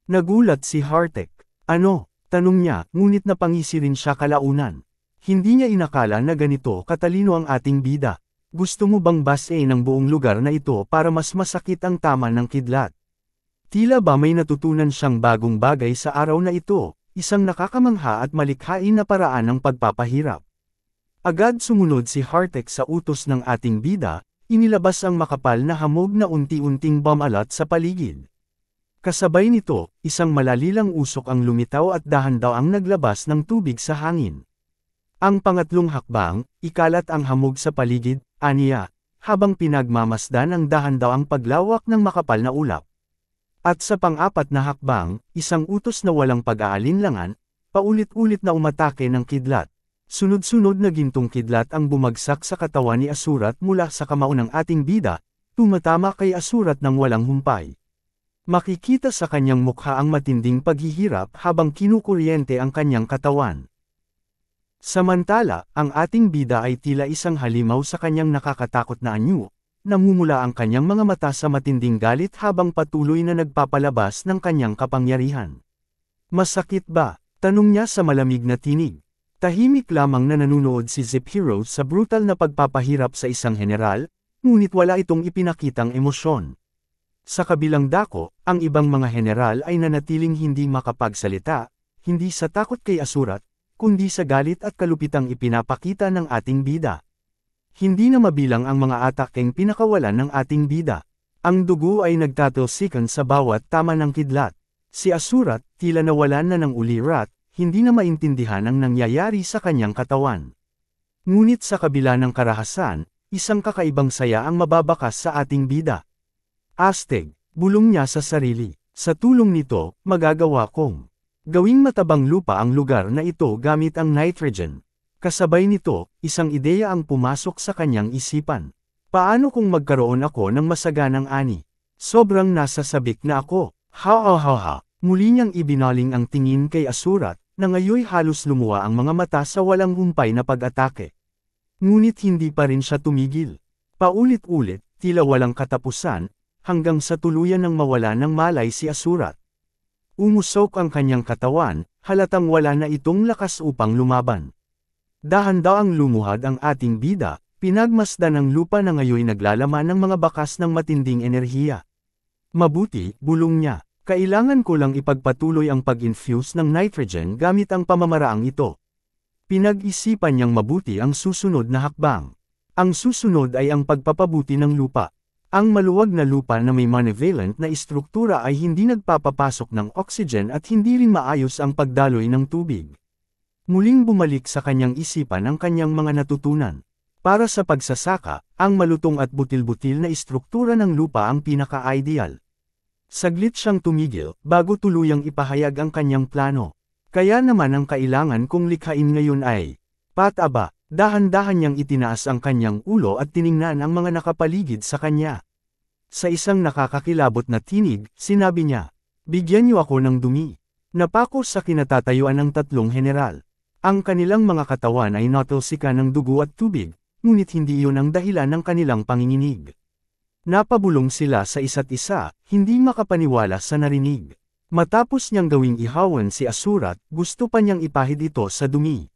Nagulat si Hartek. Ano? Tanong niya, ngunit napangisi rin siya kalaunan. Hindi niya inakala na ganito katalino ang ating bida. Gusto mo bang basahin ang buong lugar na ito para mas masakit ang tama ng kidlat? Tila ba may natutunan siyang bagong bagay sa araw na ito, isang nakakamangha at malikhain na paraan ng pagpapahirap. Agad sumunod si Hartek sa utos ng ating bida, inilabas ang makapal na hamog na unti-unting bumalat sa paligid. Kasabay nito, isang malalilang usok ang lumitaw at dahan-dahang naglabas ng tubig sa hangin. Ang pangatlong hakbang, ikalat ang hamog sa paligid, aniya, habang pinagmamasdan ang dahan-dahang paglawak ng makapal na ulap. At sa pang-apat na hakbang, isang utos na walang pag-aalinlangan, paulit-ulit na umatake ng kidlat. Sunod-sunod na gintong kidlat ang bumagsak sa katawan ni Asurat mula sa kamao ng ating bida, tumatama kay Asurat ng walang humpay. Makikita sa kanyang mukha ang matinding paghihirap habang kinukuryente ang kanyang katawan. Samantala, ang ating bida ay tila isang halimaw sa kanyang nakakatakot na anyo. Namumula ang kanyang mga mata sa matinding galit habang patuloy na nagpapalabas ng kanyang kapangyarihan. Masakit ba? Tanong niya sa malamig na tinig. Tahimik lamang na nanunood si Zip Hero sa brutal na pagpapahirap sa isang general, ngunit wala itong ipinakitang emosyon. Sa kabilang dako, ang ibang mga general ay nanatiling hindi makapagsalita, hindi sa takot kay Asurat, kundi sa galit at kalupitang ipinapakita ng ating bida. Hindi na mabilang ang mga atakeng pinakawalan ng ating bida. Ang dugo ay nagtatalsikan sa bawat tama ng kidlat. Si Asurat, tila nawalan na ng ulirat, hindi na maintindihan ang nangyayari sa kanyang katawan. Ngunit sa kabila ng karahasan, isang kakaibang saya ang mababakas sa ating bida. Astig, bulong niya sa sarili. Sa tulong nito, magagawa kong gawing matabang lupa ang lugar na ito gamit ang nitrogen. Kasabay nito, isang ideya ang pumasok sa kanyang isipan. Paano kung magkaroon ako ng masaganang ani? Sobrang nasasabik na ako. Ha. Muli niyang ibinaling ang tingin kay Asurat, na ngayoy halos lumuwa ang mga mata sa walang humpay na pag-atake. Ngunit hindi pa rin siya tumigil. Paulit-ulit, tila walang katapusan, hanggang sa tuluyan ng mawala ng malay si Asurat. Umusok ang kanyang katawan, halatang wala na itong lakas upang lumaban. Dahan-daang lumuhad ang ating bida, pinagmasdan ng lupa na ngayon naglalaman ng mga bakas ng matinding enerhiya. Mabuti, bulong niya, kailangan ko lang ipagpatuloy ang pag-infuse ng nitrogen gamit ang pamamaraang ito. Pinag-isipan niyang mabuti ang susunod na hakbang. Ang susunod ay ang pagpapabuti ng lupa. Ang maluwag na lupa na may monovalent na istruktura ay hindi nagpapapasok ng oxygen at hindi rin maayos ang pagdaloy ng tubig. Muling bumalik sa kanyang isipan ang kanyang mga natutunan. Para sa pagsasaka, ang malutong at butil-butil na istruktura ng lupa ang pinaka-ideal. Saglit siyang tumigil, bago tuluyang ipahayag ang kanyang plano. Kaya naman ang kailangan kong likhain ngayon ay, pataba. Dahan-dahan niyang itinaas ang kanyang ulo at tiningnan ang mga nakapaligid sa kanya. Sa isang nakakakilabot na tinig, sinabi niya, "Bigyan niyo ako ng dumi." Napako sa kinatatayuan ng tatlong general. Ang kanilang mga katawan ay natalsikan ng dugo at tubig, ngunit hindi iyon ang dahilan ng kanilang panginginig. Napabulong sila sa isa't isa, hindi makapaniwala sa narinig. Matapos niyang gawing ihawan si Asurat, gusto pa niyang ipahid ito sa dumi.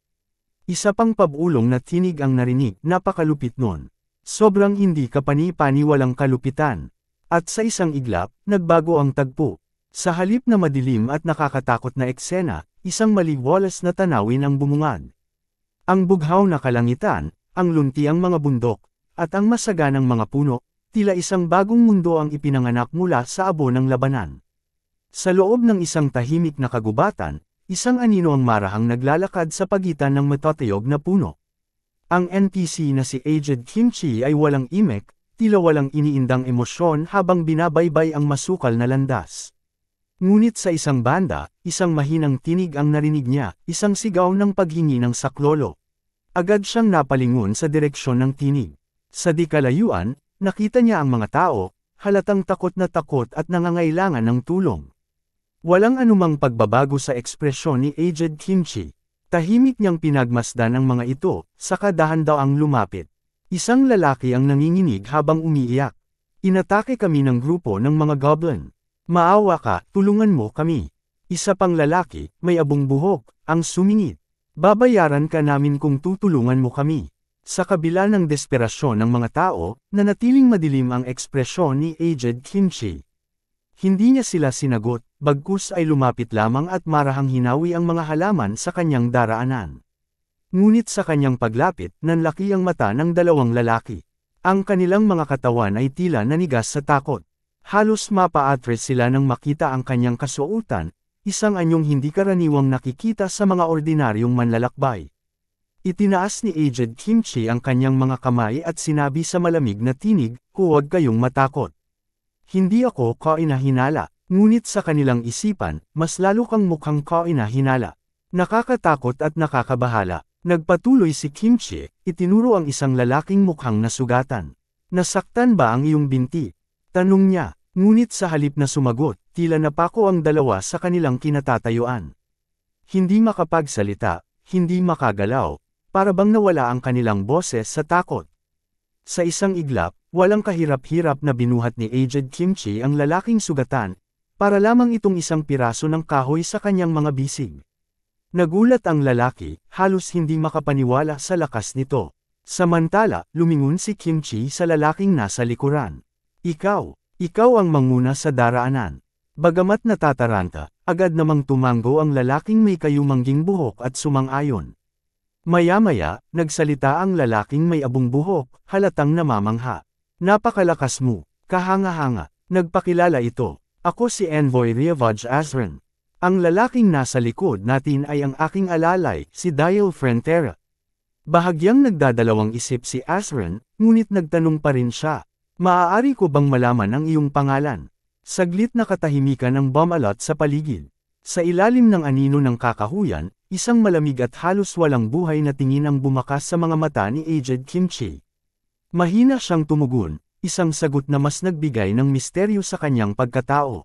Isa pang pabulong na tinig ang narinig, napakalupit nun. Sobrang hindi kapani-pani walang kalupitan. At sa isang iglap, nagbago ang tagpo. Sa halip na madilim at nakakatakot na eksena, isang maliwalas na tanawin ang bumungad. Ang bughaw na kalangitan, ang luntiang mga bundok, at ang masaganang mga puno, tila isang bagong mundo ang ipinanganak mula sa abo ng labanan. Sa loob ng isang tahimik na kagubatan, isang anino ang marahang naglalakad sa pagitan ng matatayog na puno. Ang NPC na si Aged Kimchi ay walang imek, tila walang iniindang emosyon habang binabaybay ang masukal na landas. Ngunit sa isang banda, isang mahinang tinig ang narinig niya, isang sigaw ng paghingi ng saklolo. Agad siyang napalingon sa direksyon ng tinig. Sa di kalayuan, nakita niya ang mga tao, halatang takot at nangangailangan ng tulong. Walang anumang pagbabago sa ekspresyon ni Aged Kimchi. Tahimik niyang pinagmasdan ang mga ito, saka dahan-daang lumapit. Isang lalaki ang nanginginig habang umiiyak. "Inatake kami ng grupo ng mga goblin. Maawa ka, tulungan mo kami." Isa pang lalaki, may abong buhok, ang sumingit. "Babayaran ka namin kung tutulungan mo kami." Sa kabila ng desperasyon ng mga tao, nanatiling madilim ang ekspresyon ni Aged Kimchi. Hindi niya sila sinagot, bagkus ay lumapit lamang at marahang hinawi ang mga halaman sa kanyang daraanan. Ngunit sa kanyang paglapit, nanlaki ang mata ng dalawang lalaki. Ang kanilang mga katawan ay tila nanigas sa takot. Halos mapa-atres sila nang makita ang kanyang kasuotan, isang anyong hindi karaniwang nakikita sa mga ordinaryong manlalakbay. Itinaas ni Aged Kimchi ang kanyang mga kamay at sinabi sa malamig na tinig, "Huwag kayong matakot. Hindi ako kainahinala." Ngunit sa kanilang isipan, mas lalo kang mukhang kainahinala. Nakakatakot at nakakabahala. Nagpatuloy si Kimchi, itinuro ang isang lalaking mukhang nasugatan. "Nasaktan ba ang iyong binti?" tanong niya. Ngunit sa halip na sumagot, tila napako ang dalawa sa kanilang kinatatayuan. Hindi makapagsalita, hindi makagalaw, para bang nawala ang kanilang boses sa takot. Sa isang iglap, walang kahirap-hirap na binuhat ni Aged Kimchi ang lalaking sugatan, para lamang itong isang piraso ng kahoy sa kanyang mga bisig. Nagulat ang lalaki, halos hindi makapaniwala sa lakas nito. Samantala, lumingon si Kimchi sa lalaking nasa likuran. Ikaw ang manguna sa daraanan." Bagamat natataranta, agad namang tumango ang lalaking may kayumangging buhok at sumang-ayon. Maya-maya, nagsalita ang lalaking may abong buhok, halatang namamangha. "Napakalakas mo, kahanga-hanga." Nagpakilala ito. "Ako si Envoy Riavaj Azran. Ang lalaking nasa likod natin ay ang aking alalay, si Dial Frontera." Bahagyang nagdadalawang isip si Azran, ngunit nagtanong pa rin siya, "Maaari ko bang malaman ang iyong pangalan?" Saglit na katahimikan ang bumalot sa paligid. Sa ilalim ng anino ng kakahuyan, isang malamig at halos walang buhay na tingin ang bumakas sa mga mata ni Aged Kimchi. Mahina siyang tumugon, isang sagot na mas nagbigay ng misteryo sa kanyang pagkatao.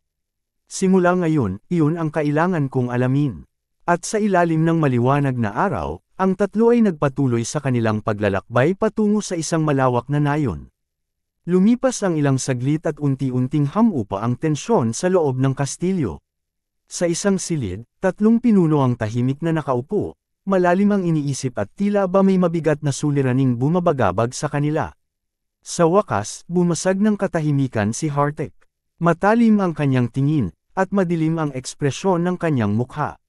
"Simula ngayon, iyon ang kailangan kong alamin." At sa ilalim ng maliwanag na araw, ang tatlo ay nagpatuloy sa kanilang paglalakbay patungo sa isang malawak na nayon. Lumipas ang ilang saglit at unti-unting hamupa ang tensyon sa loob ng kastilyo. Sa isang silid, 3 pinuno ang tahimik na nakaupo, malalim ang iniisip at tila ba may mabigat na suliraning bumabagabag sa kanila. Sa wakas, bumasag ng katahimikan si Hartek. Matalim ang kanyang tingin, at madilim ang ekspresyon ng kanyang mukha.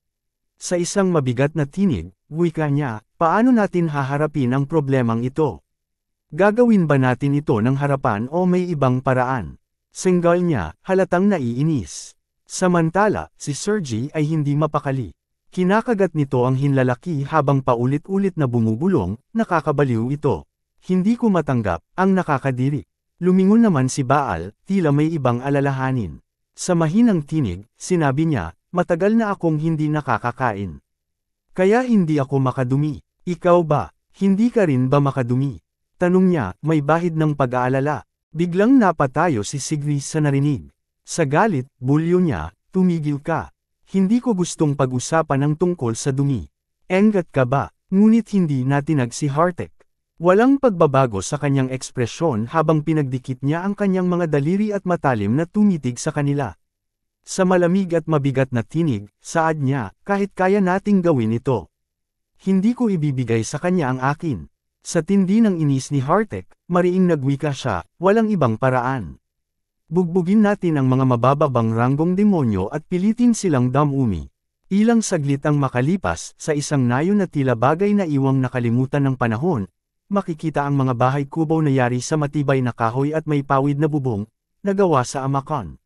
Sa isang mabigat na tinig, wika niya, paano natin haharapin ang problemang ito? Gagawin ba natin ito ng harapan o may ibang paraan? Singgal niya, halatang naiinis. Samantala, si Sergey ay hindi mapakali. Kinakagat nito ang hinlalaki habang paulit-ulit na bumubulong, nakakabaliw ito. Hindi ko matanggap, ang nakakadiri. Lumingon naman si Baal, tila may ibang alalahanin. Sa mahinang tinig, sinabi niya, matagal na akong hindi nakakakain. Kaya hindi ako makadumi. Ikaw ba, hindi ka rin ba makadumi? Tanong niya, may bahid ng pag-aalala. Biglang napatayo si Sigrid sa narinig. Sa galit, bulyo niya, tumigil ka. Hindi ko gustong pag-usapan ang tungkol sa dumi. Enggat ka ba? Ngunit hindi natinag si Hartek. Walang pagbabago sa kanyang ekspresyon habang pinagdikit niya ang kanyang mga daliri at matalim na tumitig sa kanila. Sa malamig at mabigat na tinig, saad niya, kahit kaya nating gawin ito. Hindi ko ibibigay sa kanya ang akin. Sa tindi ng inis ni Hartek, mariing nagwika siya, walang ibang paraan. Bugbugin natin ang mga mabababang ranggong demonyo at pilitin silang damumi. Ilang saglit ang makalipas, sa isang nayon na tila bagay na iwang nakalimutan ng panahon, makikita ang mga bahay kubo na yari sa matibay na kahoy at may pawid na bubong, nagawa sa Amakan.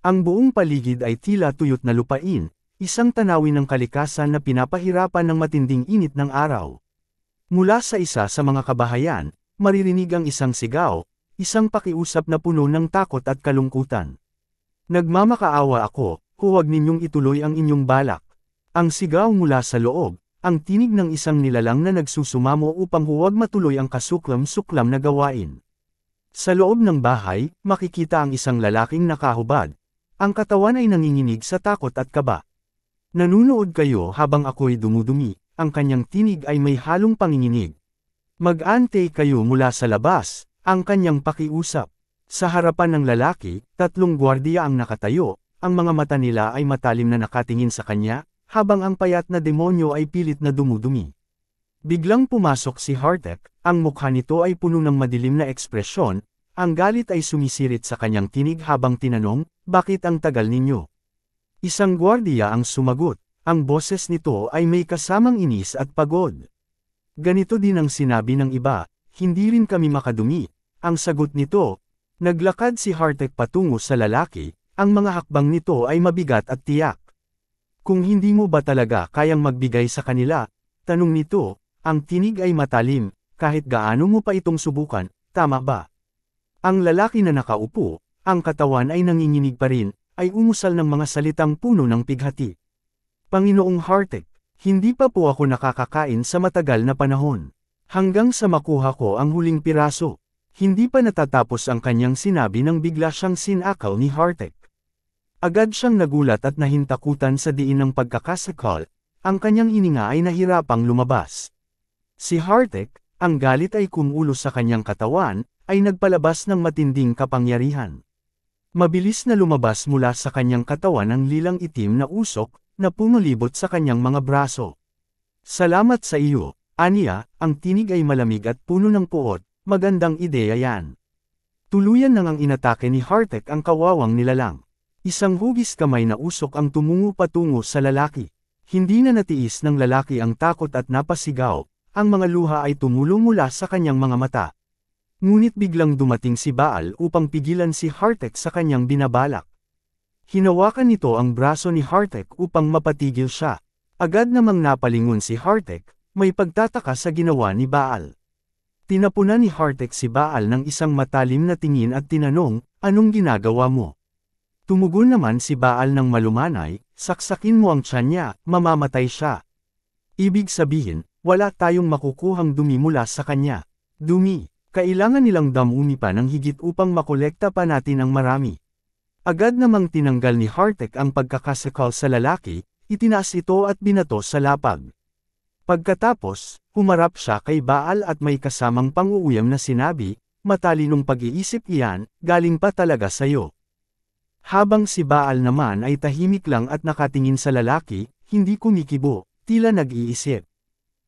Ang buong paligid ay tila tuyot na lupain, isang tanawin ng kalikasan na pinapahirapan ng matinding init ng araw. Mula sa isa sa mga kabahayan, maririnig ang isang sigaw, isang pakiusap na puno ng takot at kalungkutan. Nagmamakaawa ako, huwag ninyong ituloy ang inyong balak. Ang sigaw mula sa loob, ang tinig ng isang nilalang na nagsusumamo upang huwag matuloy ang kasuklam-suklam na gawain. Sa loob ng bahay, makikita ang isang lalaking nakahubad. Ang katawan ay nanginginig sa takot at kaba. Nanunood kayo habang ako'y dumudumi, ang kanyang tinig ay may halong panginginig. Mag-ante kayo mula sa labas, ang kanyang pakiusap. Sa harapan ng lalaki, 3 gwardiya ang nakatayo, ang mga mata nila ay matalim na nakatingin sa kanya, habang ang payat na demonyo ay pilit na dumudumi. Biglang pumasok si Hartek, ang mukha nito ay puno ng madilim na ekspresyon, ang galit ay sumisirit sa kanyang tinig habang tinanong, bakit ang tagal ninyo? Isang gwardiya ang sumagot, ang boses nito ay may kasamang inis at pagod. Ganito din ang sinabi ng iba, hindi rin kami makadumi. Ang sagot nito, naglakad si Hartek patungo sa lalaki, ang mga hakbang nito ay mabigat at tiyak. Kung hindi mo ba talaga kayang magbigay sa kanila? Tanong nito, ang tinig ay matalim, kahit gaano mo pa itong subukan, tama ba? Ang lalaki na nakaupo, ang katawan ay nanginginig pa rin, ay umusal ng mga salitang puno ng pighati. Panginoong Hartek, hindi pa po ako nakakakain sa matagal na panahon. Hanggang sa makuha ko ang huling piraso. Hindi pa natatapos ang kanyang sinabi nang bigla siyang sinakaw ni Hartek. Agad siyang nagulat at nahintakutan sa diin ng pagkakasakal, ang kanyang hininga ay nahirapang lumabas. Si Hartek, ang galit ay kumulo sa kanyang katawan, ay nagpalabas ng matinding kapangyarihan. Mabilis na lumabas mula sa kanyang katawan ang lilang itim na usok, na pumulibot sa kanyang mga braso. Salamat sa iyo, Anya, ang tinig ay malamig at puno ng puot, magandang ideya yan. Tuluyan nang ang inatake ni Hartek ang kawawang nilalang. Isang hugis kamay na usok ang tumungo patungo sa lalaki. Hindi na natiis ng lalaki ang takot at napasigaw, ang mga luha ay tumulo mula sa kanyang mga mata. Ngunit biglang dumating si Baal upang pigilan si Hartek sa kanyang binabalak. Hinawakan nito ang braso ni Hartek upang mapatigil siya. Agad namang napalingon si Hartek, may pagtataka sa ginawa ni Baal. Tinapunan ni Hartek si Baal ng isang matalim na tingin at tinanong, anong ginagawa mo? Tumugon naman si Baal ng malumanay, saksakin mo ang tiyan niya, mamamatay siya. Ibig sabihin, wala tayong makukuhang dumi mula sa kanya. Dumi, kailangan nilang damumi pa ng higit upang makolekta pa natin ang marami. Agad namang tinanggal ni Hartek ang pagkakasakal sa lalaki, itinaas ito at binato sa lapag. Pagkatapos, humarap siya kay Baal at may kasamang pang-uuyam na sinabi, matalinong pag-iisip iyan, galing pa talaga sa'yo. Habang si Baal naman ay tahimik lang at nakatingin sa lalaki, hindi kumikibo, tila nag-iisip.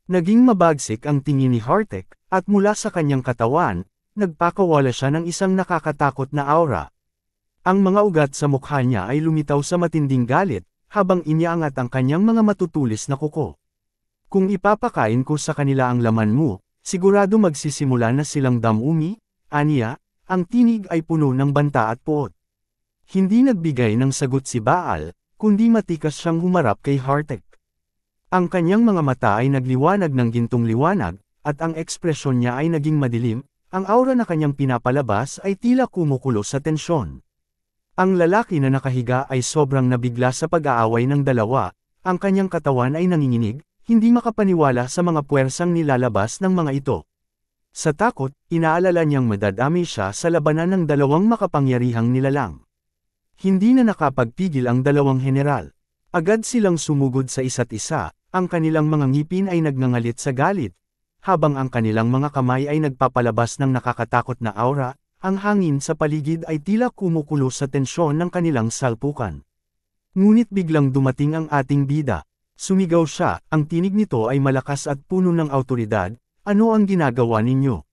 Naging mabagsik ang tingin ni Hartek, at mula sa kanyang katawan, nagpakawala siya ng isang nakakatakot na aura. Ang mga ugat sa mukha niya ay lumitaw sa matinding galit, habang iniangat ang kanyang mga matutulis na kuko. Kung ipapakain ko sa kanila ang laman mo, sigurado magsisimula na silang damumi, aniya, ang tinig ay puno ng banta at puot. Hindi nagbigay ng sagot si Baal, kundi matikas siyang humarap kay Hartek. Ang kanyang mga mata ay nagliwanag ng gintong liwanag, at ang ekspresyon niya ay naging madilim, ang aura na kanyang pinapalabas ay tila kumukulo sa tensyon. Ang lalaki na nakahiga ay sobrang nabigla sa pag-aaway ng dalawa, ang kanyang katawan ay nanginginig, hindi makapaniwala sa mga puwersang nilalabas ng mga ito. Sa takot, inaalala niyang madadami siya sa labanan ng dalawang makapangyarihang nilalang. Hindi na nakapagpigil ang dalawang general. Agad silang sumugod sa isa't isa, ang kanilang mga ngipin ay nagngangalit sa galit, habang ang kanilang mga kamay ay nagpapalabas ng nakakatakot na aura, ang hangin sa paligid ay tila kumukulo sa tensyon ng kanilang salpukan. Ngunit biglang dumating ang ating bida. Sumigaw siya, ang tinig nito ay malakas at puno ng awtoridad, ano ang ginagawa ninyo?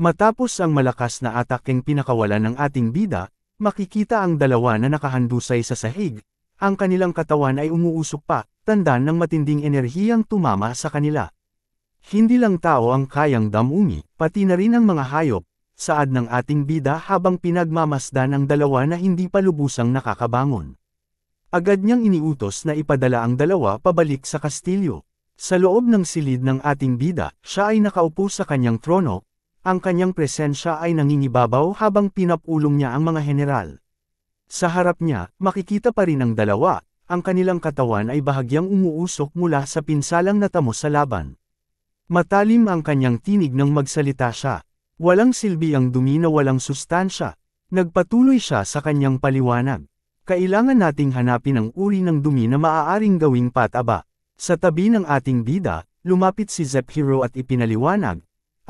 Matapos ang malakas na atakeng pinakawalan ng ating bida, makikita ang dalawa na nakahandusay sa sahig, ang kanilang katawan ay umuusok pa, tanda ng matinding enerhiyang tumama sa kanila. Hindi lang tao ang kayang damumi, pati na rin ang mga hayop, saad ng ating bida habang pinagmamasdan ang dalawa na hindi pa lubusang nakakabangon. Agad niyang iniutos na ipadala ang dalawa pabalik sa kastilyo. Sa loob ng silid ng ating bida, siya ay nakaupo sa kanyang trono, ang kanyang presensya ay nangingibabaw habang pinapulong niya ang mga general. Sa harap niya, makikita pa rin ang dalawa, ang kanilang katawan ay bahagyang umuusok mula sa pinsalang natamo sa laban. Matalim ang kanyang tinig nang magsalita siya. Walang silbi ang dumi na walang sustansya. Nagpatuloy siya sa kanyang paliwanag. Kailangan nating hanapin ang uri ng dumi na maaaring gawing pataba. Sa tabi ng ating bida, lumapit si Zephiro at ipinaliwanag,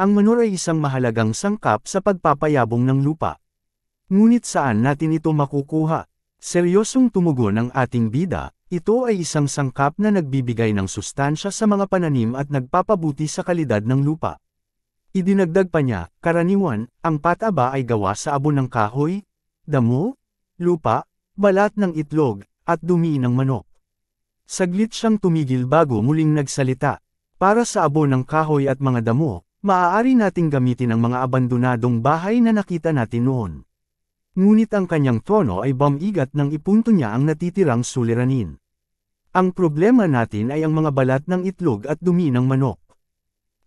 ang manure ay isang mahalagang sangkap sa pagpapayabong ng lupa. Ngunit saan natin ito makukuha? Seryosong tumugon ang ating bida, ito ay isang sangkap na nagbibigay ng sustansya sa mga pananim at nagpapabuti sa kalidad ng lupa. Idinagdag pa niya, karaniwan, ang pataba ay gawa sa abo ng kahoy, damo, lupa, balat ng itlog, at dumi ng manok. Saglit siyang tumigil bago muling nagsalita. Para sa abo ng kahoy at mga damo, maaari nating gamitin ang mga abandonadong bahay na nakita natin noon. Ngunit ang kanyang tono ay bumigat nang ipunto niya ang natitirang suliranin. Ang problema natin ay ang mga balat ng itlog at dumi ng manok.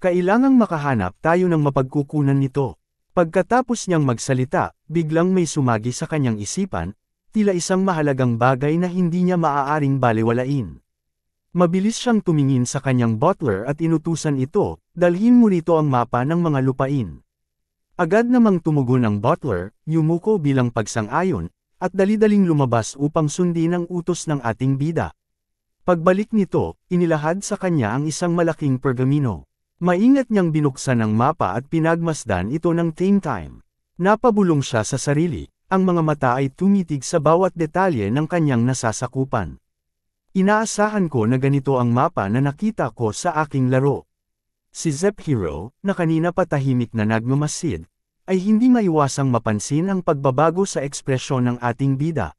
Kailangang makahanap tayo ng mapagkukunan nito. Pagkatapos niyang magsalita, biglang may sumagi sa kanyang isipan, tila isang mahalagang bagay na hindi niya maaaring balewalain. Mabilis siyang tumingin sa kanyang butler at inutusan ito, dalhin mo rito ang mapa ng mga lupain. Agad namang tumugon ang butler, yumuko bilang pagsang-ayon, at dali-daling lumabas upang sundin ang utos ng ating bida. Pagbalik nito, inilahad sa kanya ang isang malaking pergamino. Maingat niyang binuksan ang mapa at pinagmasdan ito ng time. Napabulong siya sa sarili, ang mga mata ay tumitig sa bawat detalye ng kanyang nasasakupan. Inaasahan ko na ganito ang mapa na nakita ko sa aking laro. Si Zephiro, na kanina pa tahimik na nagmamasid, ay hindi maiwasang mapansin ang pagbabago sa ekspresyon ng ating bida.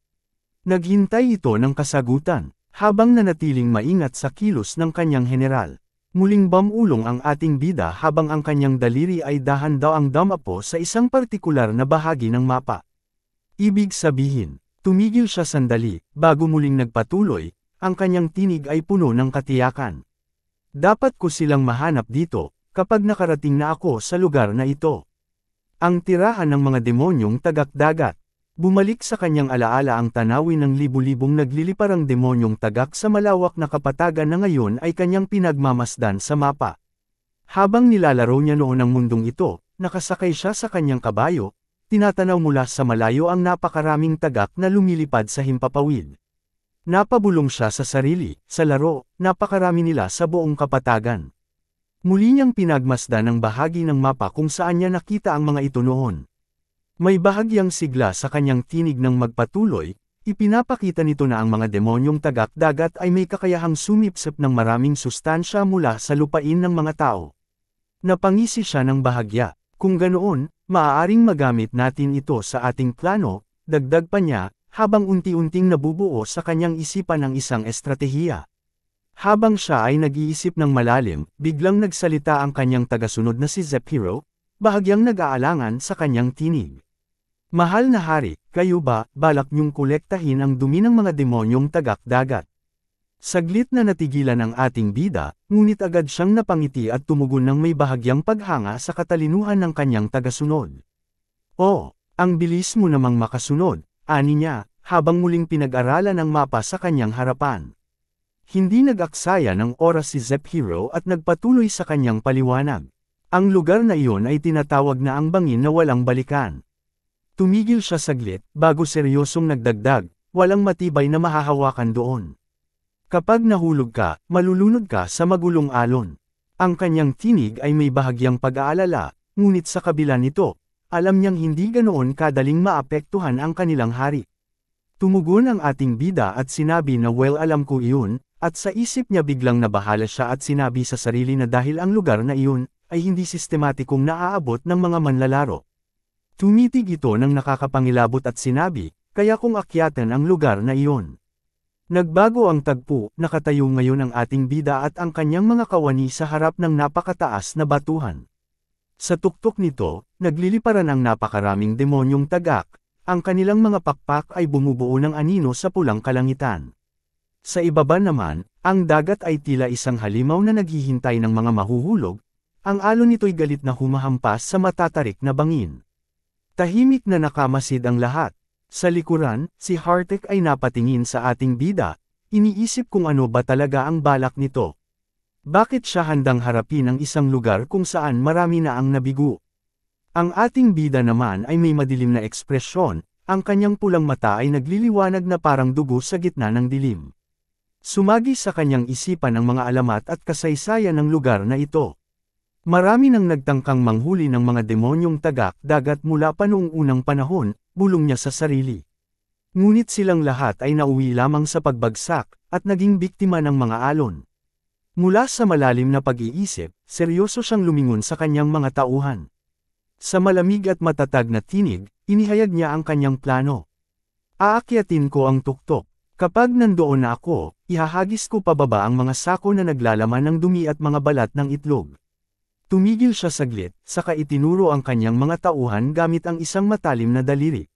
Naghintay ito ng kasagutan, habang nanatiling maingat sa kilos ng kanyang general. Muling bumulong ang ating bida habang ang kanyang daliri ay dahan-daang damapo sa isang partikular na bahagi ng mapa. Ibig sabihin, tumigil siya sandali, bago muling nagpatuloy, ang kanyang tinig ay puno ng katiyakan. Dapat ko silang mahanap dito, kapag nakarating na ako sa lugar na ito. Ang tirahan ng mga demonyong tagak-dagat. Bumalik sa kanyang alaala ang tanawin ng libu-libong nagliliparang demonyong tagak sa malawak na kapatagan na ngayon ay kanyang pinagmamasdan sa mapa. Habang nilalaro niya noon ang mundong ito, nakasakay siya sa kanyang kabayo, tinatanaw mula sa malayo ang napakaraming tagak na lumilipad sa himpapawid. Napabulong siya sa sarili, sa laro, napakarami nila sa buong kapatagan. Muli niyang pinagmasdan ang bahagi ng mapa kung saan niya nakita ang mga ito noon. May bahagyang sigla sa kanyang tinig ng magpatuloy, ipinapakita nito na ang mga demonyong tagak-dagat ay may kakayahang sumipsip ng maraming sustansya mula sa lupain ng mga tao. Napangisi siya ng bahagya. Kung ganoon, maaaring magamit natin ito sa ating plano, dagdag pa niya, habang unti-unting nabubuo sa kanyang isipan ang isang estratehiya. Habang siya ay nag-iisip ng malalim, biglang nagsalita ang kanyang tagasunod na si Zephiro, bahagyang nag-aalangan sa kanyang tinig. Mahal na hari, kayo ba, balak niyong kolektahin ang dumi ng mga demonyong tagak-dagat? Saglit na natigilan ang ating bida, ngunit agad siyang napangiti at tumugon ng may bahagyang paghanga sa katalinuhan ng kanyang tagasunod. Oh, ang bilis mo namang makasunod, ani niya, habang muling pinag-aralan ang mapa sa kanyang harapan. Hindi nag-aksaya ng oras si Zephiro at nagpatuloy sa kanyang paliwanag. Ang lugar na iyon ay tinatawag na ang bangin na walang balikan. Tumigil siya saglit, bago seryosong nagdagdag, walang matibay na mahahawakan doon. Kapag nahulog ka, malulunod ka sa magulong alon. Ang kanyang tinig ay may bahagyang pag-aalala, ngunit sa kabila nito, alam niyang hindi ganoon kadaling maapektuhan ang kanilang hari. Tumugon ang ating bida at sinabi na well alam ko iyon, at sa isip niya biglang nabahala siya at sinabi sa sarili na dahil ang lugar na iyon, ay hindi sistematikong naaabot ng mga manlalaro. Tumitig ito ng nakakapangilabot at sinabi, kaya kung akyatan ang lugar na iyon. Nagbago ang tagpo, nakatayo ngayon ang ating bida at ang kanyang mga kawani sa harap ng napakataas na batuhan. Sa tuktok nito, nagliliparan ang napakaraming demonyong tagak, ang kanilang mga pakpak ay bumubuo ng anino sa pulang kalangitan. Sa ibaba naman, ang dagat ay tila isang halimaw na naghihintay ng mga mahuhulog, ang alon nito'y galit na humahampas sa matatarik na bangin. Tahimik na nakamasid ang lahat. Sa likuran, si Hartek ay napatingin sa ating bida, iniisip kung ano ba talaga ang balak nito. Bakit siya handang harapin ang isang lugar kung saan marami na ang nabigo? Ang ating bida naman ay may madilim na ekspresyon, ang kanyang pulang mata ay nagliliwanag na parang dugo sa gitna ng dilim. Sumagi sa kanyang isipan ang mga alamat at kasaysayan ng lugar na ito. Marami nang nagtangkang manghuli ng mga demonyong tagak-dagat mula pa noong unang panahon, bulong niya sa sarili. Ngunit silang lahat ay nauwi lamang sa pagbagsak, at naging biktima ng mga alon. Mula sa malalim na pag-iisip, seryoso siyang lumingon sa kanyang mga tauhan. Sa malamig at matatag na tinig, inihayag niya ang kanyang plano. Aakyatin ko ang tuktok. Kapag nandoon na ako, ihahagis ko pababa ang mga sako na naglalaman ng dumi at mga balat ng itlog. Tumigil siya saglit, saka itinuro ang kanyang mga tauhan gamit ang isang matalim na daliri.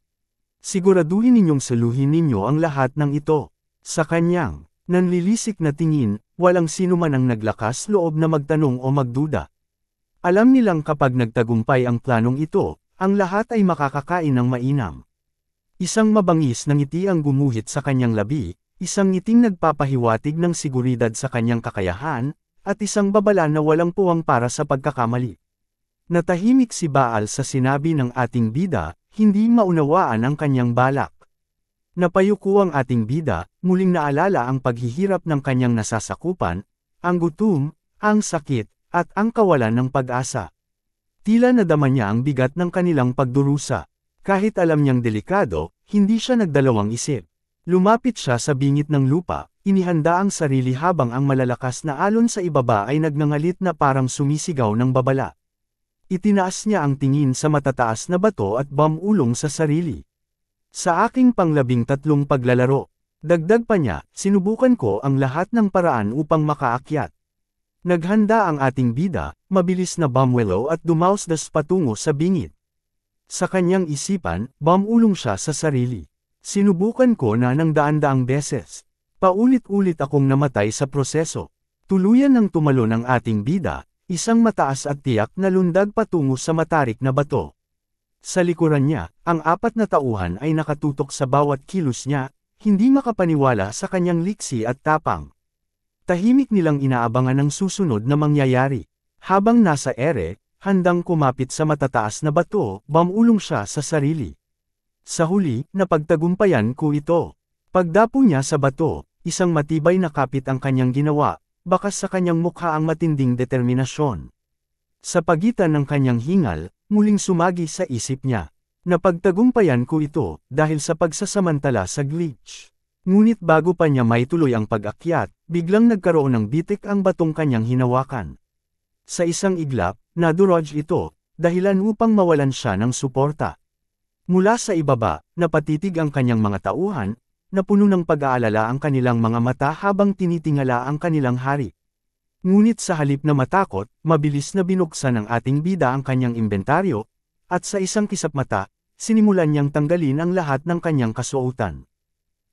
Siguraduhin ninyong saluhin ninyo ang lahat ng ito. Sa kanyang nanlilisik na tingin, walang sino man ang naglakas loob na magtanong o magduda. Alam nilang kapag nagtagumpay ang planong ito, ang lahat ay makakakain ng mainam. Isang mabangis na ngiti ang gumuhit sa kanyang labi, isang ngiting nagpapahiwatig ng seguridad sa kanyang kakayahan, at isang babala na walang puwang para sa pagkakamali. Natahimik si Baal sa sinabi ng ating bida, hindi maunawaan ang kanyang balak. Napayuko ang ating bida, muling naalala ang paghihirap ng kanyang nasasakupan, ang gutom, ang sakit, at ang kawalan ng pag-asa. Tila nadama niya ang bigat ng kanilang pagdurusa. Kahit alam niyang delikado, hindi siya nagdalawang isip. Lumapit siya sa bingit ng lupa, inihanda ang sarili habang ang malalakas na alon sa ibaba ay nagngangalit na parang sumisigaw ng babala. Itinaas niya ang tingin sa matataas na bato at bumulong sa sarili. Sa aking pang-13 paglalaro, dagdag pa niya, sinubukan ko ang lahat ng paraan upang makaakyat. Naghanda ang ating bida, mabilis na bumwelo at dumausdas patungo sa bingit. Sa kanyang isipan, bumulong siya sa sarili. Sinubukan ko na ng daan-daang beses. Paulit-ulit akong namatay sa proseso. Tuluyan ng tumalon ang ating bida, isang mataas at tiyak na lundag patungo sa matarik na bato. Sa likuran niya, ang 4 na tauhan ay nakatutok sa bawat kilos niya, hindi makapaniwala sa kanyang liksi at tapang. Tahimik nilang inaabangan ang susunod na mangyayari. Habang nasa ere, handang kumapit sa matataas na bato, bumulong siya sa sarili. Sa huli, napagtagumpayan ko ito. Pagdapo niya sa bato, isang matibay na kapit ang kanyang ginawa, bakas sa kanyang mukha ang matinding determinasyon. Sa pagitan ng kanyang hingal, muling sumagi sa isip niya. Napagtagumpayan ko ito, dahil sa pagsasamantala sa glitch. Ngunit bago pa niya maituloy ang pag-akyat, biglang nagkaroon ng bitik ang batong kanyang hinawakan. Sa isang iglap, nadurog ito, dahilan upang mawalan siya ng suporta. Mula sa ibaba, napatitig ang kanyang mga tauhan, na puno ng pag-aalala ang kanilang mga mata habang tinitingala ang kanilang hari. Ngunit sa halip na matakot, mabilis na binuksan ng ating bida ang kanyang inventaryo, at sa isang kisap mata, sinimulan niyang tanggalin ang lahat ng kanyang kasuotan.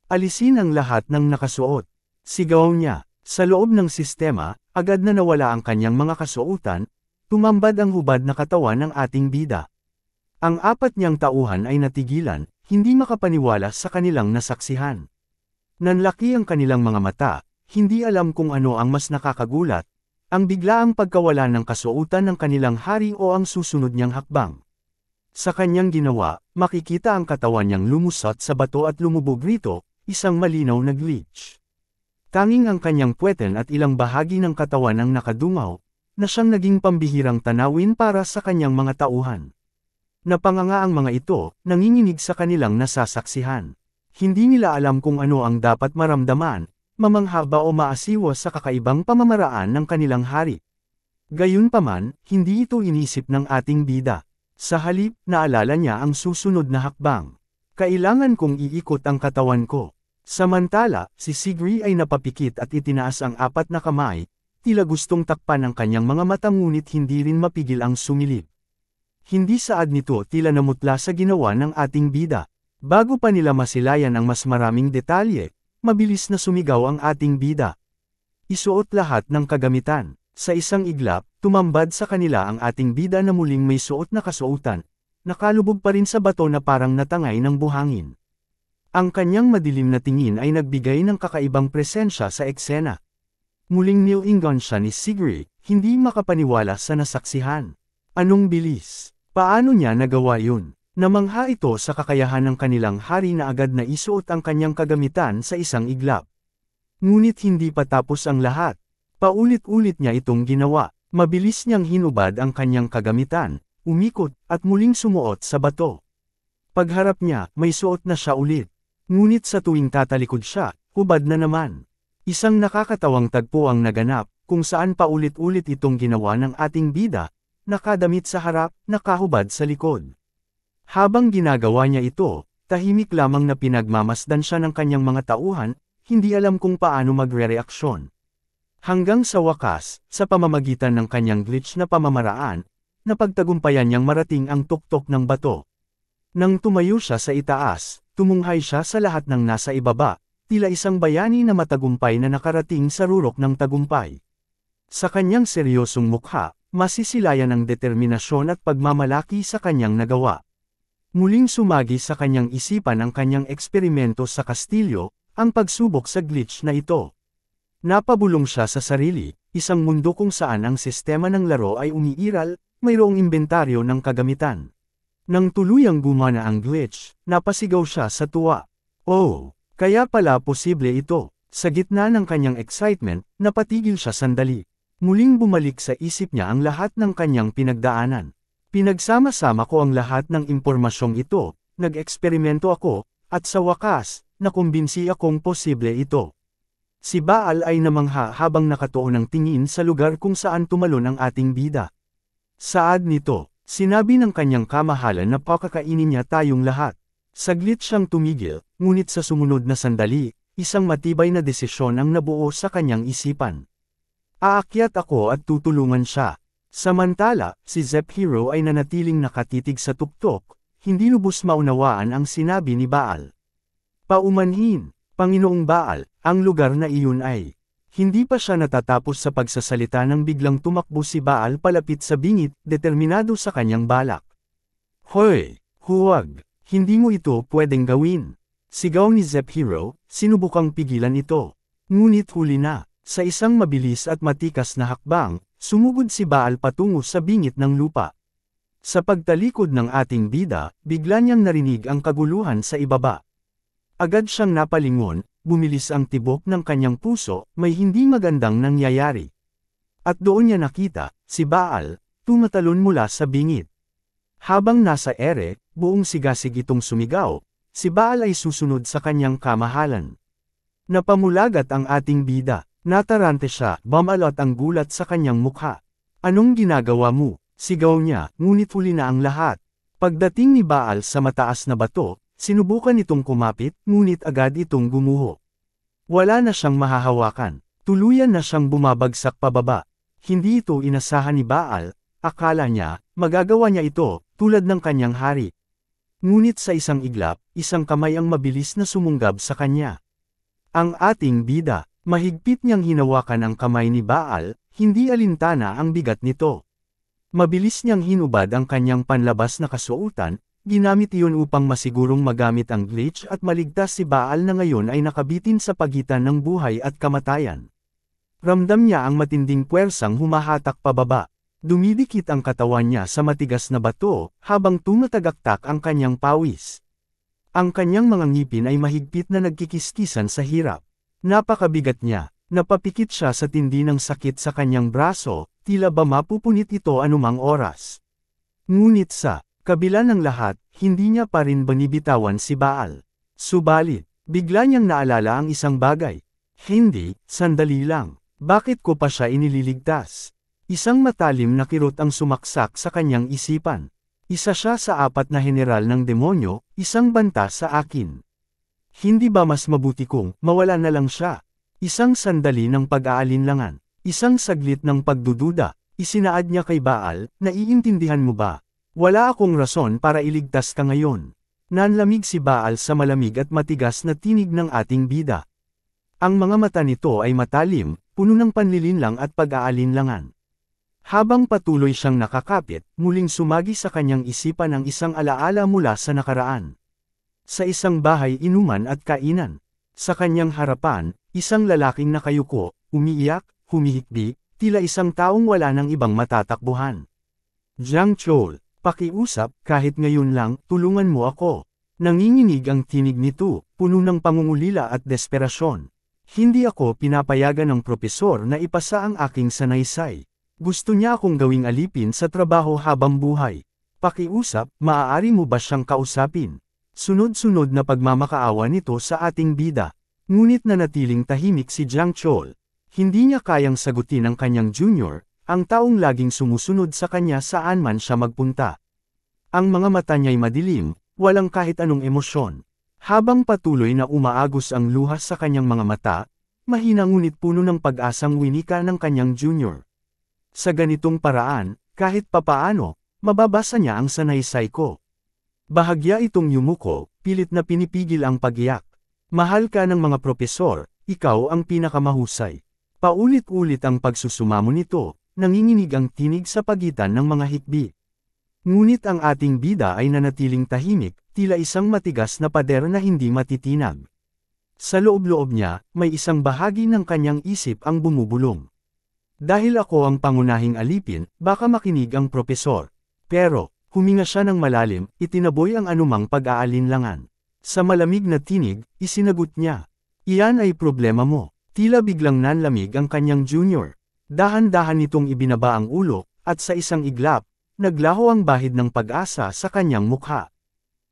Alisin ang lahat ng nakasuot. Sigaw niya. Sa loob ng sistema, agad na nawala ang kanyang mga kasuotan, tumambad ang hubad na katawan ng ating bida. Ang apat niyang tauhan ay natigilan, hindi makapaniwala sa kanilang nasaksihan. Nanlaki ang kanilang mga mata, hindi alam kung ano ang mas nakakagulat, ang biglaang pagkawala ng kasuotan ng kanilang hari o ang susunod niyang hakbang. Sa kanyang ginawa, makikita ang katawan niyang lumusot sa bato at lumubog rito, isang malinaw na glitch. Tanging ang kanyang puweten at ilang bahagi ng katawan ang nakadungaw, na siyang naging pambihirang tanawin para sa kanyang mga tauhan. Napanganga ang mga ito, nanginginig sa kanilang nasasaksihan. Hindi nila alam kung ano ang dapat maramdaman, mamangha ba o maasiwa sa kakaibang pamamaraan ng kanilang hari. Gayunpaman, hindi ito inisip ng ating bida. Sa halip, naalala niya ang susunod na hakbang. Kailangan kong iikot ang katawan ko. Samantala, si Sigri ay napapikit at itinaas ang apat na kamay, tila gustong takpan ang kanyang mga mata ngunit hindi rin mapigil ang sumilip. Hindi saad nito tila namutla sa ginawa ng ating bida. Bago pa nila masilayan ang mas maraming detalye, mabilis na sumigaw ang ating bida. Isuot lahat ng kagamitan. Sa isang iglap, tumambad sa kanila ang ating bida na muling may suot na kasuotan. Nakalubog pa rin sa bato na parang natangay ng buhangin. Ang kanyang madilim na tingin ay nagbigay ng kakaibang presensya sa eksena. Muling nilingon siya ni Sigri, hindi makapaniwala sa nasaksihan. Anong bilis? Paano niya nagawa yun? Namangha ito sa kakayahan ng kanilang hari na agad na isuot ang kanyang kagamitan sa isang iglap. Ngunit hindi pa tapos ang lahat. Paulit-ulit niya itong ginawa. Mabilis niyang hinubad ang kanyang kagamitan, umikot, at muling sumuot sa bato. Pagharap niya, may suot na siya ulit. Ngunit sa tuwing tatalikod siya, hubad na naman. Isang nakakatawang tagpo ang naganap, kung saan paulit-ulit itong ginawa ng ating bida, nakadamit sa harap, nakahubad sa likod. Habang ginagawa niya ito, tahimik lamang na pinagmamasdan siya ng kanyang mga tauhan, hindi alam kung paano magre-reaksyon. Hanggang sa wakas, sa pamamagitan ng kanyang glitch na pamamaraan, napagtagumpayan niyang marating ang tuktok ng bato. Nang tumayo siya sa itaas, tumunghay siya sa lahat ng nasa ibaba, tila isang bayani na matagumpay na nakarating sa rurok ng tagumpay. Sa kanyang seryosong mukha, masisilayan ang determinasyon at pagmamalaki sa kanyang nagawa. Muling sumagi sa kanyang isipan ang kanyang eksperimento sa kastilyo, ang pagsubok sa glitch na ito. Napabulong siya sa sarili, isang mundo kung saan ang sistema ng laro ay umiiral, mayroong inventaryo ng kagamitan. Nang tuluyang gumana ang glitch, napasigaw siya sa tuwa. Oh, kaya pala posible ito. Sa gitna ng kanyang excitement, napatigil siya sandali. Muling bumalik sa isip niya ang lahat ng kanyang pinagdaanan. Pinagsama-sama ko ang lahat ng impormasyong ito, nag-eksperimento ako, at sa wakas, nakumbinsi akong posible ito. Si Baal ay namangha habang nakatuon ng tingin sa lugar kung saan tumalon ang ating bida. Saad nito, sinabi ng kanyang kamahalan na pakakainin niya tayong lahat. Saglit siyang tumigil, ngunit sa sumunod na sandali, isang matibay na desisyon ang nabuo sa kanyang isipan. Aakyat ako at tutulungan siya. Samantala, si Zep-Hero ay nanatiling nakatitig sa tuktok, hindi lubos maunawaan ang sinabi ni Baal. Paumanhin, Panginoong Baal, ang lugar na iyon ay. Hindi pa siya natatapos sa pagsasalita nang biglang tumakbo si Baal palapit sa bingit, determinado sa kanyang balak. Hoy, huwag, hindi mo ito pwedeng gawin. Sigaw ni Zep-Hero, sinubukang pigilan ito. Ngunit huli na, sa isang mabilis at matikas na hakbang, sumugod si Baal patungo sa bingit ng lupa. Sa pagtalikod ng ating bida, bigla niyang narinig ang kaguluhan sa ibaba. Agad siyang napalingon, bumilis ang tibok ng kanyang puso, may hindi magandang nangyayari. At doon niya nakita, si Baal, tumatalon mula sa bingit. Habang nasa ere, buong sigasig itong sumigaw, si Baal ay susunod sa kanyang kamahalan. Napamulagat ang ating bida, natarante siya, bumalot ang gulat sa kanyang mukha. Anong ginagawa mo? Sigaw niya, ngunit huli na ang lahat. Pagdating ni Baal sa mataas na bato, sinubukan itong kumapit, ngunit agad itong gumuho. Wala na siyang mahahawakan, tuluyan na siyang bumabagsak pababa. Hindi ito inasahan ni Baal, akala niya, magagawa niya ito, tulad ng kanyang hari. Ngunit sa isang iglap, isang kamay ang mabilis na sumunggab sa kanya. Ang ating bida, mahigpit niyang hinawakan ang kamay ni Baal, hindi alintana ang bigat nito. Mabilis niyang hinubad ang kanyang panlabas na kasuotan, ginamit iyon upang masigurong magamit ang glitch at maligtas si Baal na ngayon ay nakabitin sa pagitan ng buhay at kamatayan. Ramdam niya ang matinding puwersang humahatak pababa. Dumidikit ang katawan niya sa matigas na bato, habang tumatagaktak ang kanyang pawis. Ang kanyang mga ngipin ay mahigpit na nagkikiskisan sa hirap. Napakabigat niya, napapikit siya sa tindi ng sakit sa kanyang braso, tila ba mapupunit ito anumang oras. Ngunit sa kabila ng lahat, hindi niya pa rin binibitawan si Baal. Subalit, bigla niyang naalala ang isang bagay. Hindi, sandali lang. Bakit ko pa siya inililigtas? Isang matalim na kirot ang sumaksak sa kanyang isipan. Isa siya sa 4 na general ng demonyo, isang banta sa akin. Hindi ba mas mabuti kung mawala na lang siya? Isang sandali ng pag-aalinlangan, isang saglit ng pagdududa, isinaad niya kay Baal, naiintindihan mo ba? Wala akong rason para iligtas ka ngayon. Nanlamig si Baal sa malamig at matigas na tinig ng ating bida. Ang mga mata nito ay matalim, puno ng panlilinlang at pag-aalinlangan. Habang patuloy siyang nakakapit, muling sumagi sa kanyang isipan ang isang alaala mula sa nakaraan. Sa isang bahay inuman at kainan. Sa kanyang harapan, isang lalaking nakayuko, umiiyak, humihikbi, tila isang taong wala ng ibang matatakbuhan. Jiang Chol, pakiusap, kahit ngayon lang, tulungan mo ako. Nanginginig ang tinig nito, puno ng pangungulila at desperasyon. Hindi ako pinapayagan ng propesor na ipasa ang aking sanaysay. Gusto niya akong gawing alipin sa trabaho habang buhay. Pakiusap, maaari mo ba siyang kausapin? Sunod-sunod na pagmamakaawa nito sa ating bida. Ngunit nanatiling tahimik si Jiang Chol. Hindi niya kayang sagutin ang kanyang junior, ang taong laging sumusunod sa kanya saan man siya magpunta. Ang mga mata niya'y madilim, walang kahit anong emosyon. Habang patuloy na umaagos ang luha sa kanyang mga mata, mahina ngunit puno ng pag-asang winika ng kanyang junior. Sa ganitong paraan, kahit papaano, mababasa niya ang sanaysay ko. Bahagya itong yumuko, pilit na pinipigil ang pag-iyak. Mahal ka ng mga propesor, ikaw ang pinakamahusay. Paulit-ulit ang pagsusumamo nito, nanginginig ang tinig sa pagitan ng mga hikbi. Ngunit ang ating bida ay nanatiling tahimik, tila isang matigas na pader na hindi matitinag. Sa loob-loob niya, may isang bahagi ng kanyang isip ang bumubulong. Dahil ako ang pangunahing alipin, baka makinig ang propesor. Pero, huminga siya ng malalim, itinaboy ang anumang pag-aalinlangan. Sa malamig na tinig, isinagot niya. Iyan ay problema mo. Tila biglang nanlamig ang kanyang junior. Dahan-dahan nitong ibinaba ang ulo, at sa isang iglap, naglaho ang bahid ng pag-asa sa kanyang mukha.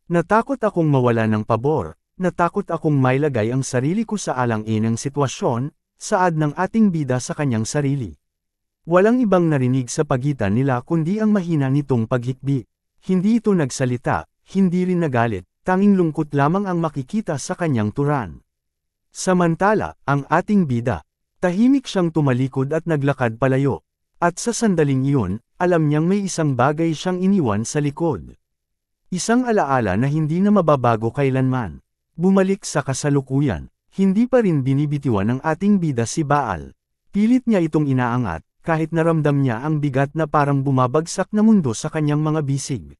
Natakot akong mawala ng pabor, natakot akong mailagay ang sarili ko sa alang-inang sitwasyon, saad ng ating bida sa kanyang sarili. Walang ibang narinig sa pagitan nila kundi ang mahina nitong paghikbi. Hindi ito nagsalita, hindi rin nagalit, tanging lungkot lamang ang makikita sa kanyang turan. Samantala, ang ating bida, tahimik siyang tumalikod at naglakad palayo. At sa sandaling iyon, alam niyang may isang bagay siyang iniwan sa likod. Isang alaala na hindi na mababago kailanman. Bumalik sa kasalukuyan, hindi pa rin binibitiwan ng ating bida si Baal. Pilit niya itong inaangat, kahit naramdam niya ang bigat na parang bumabagsak na mundo sa kanyang mga bisig.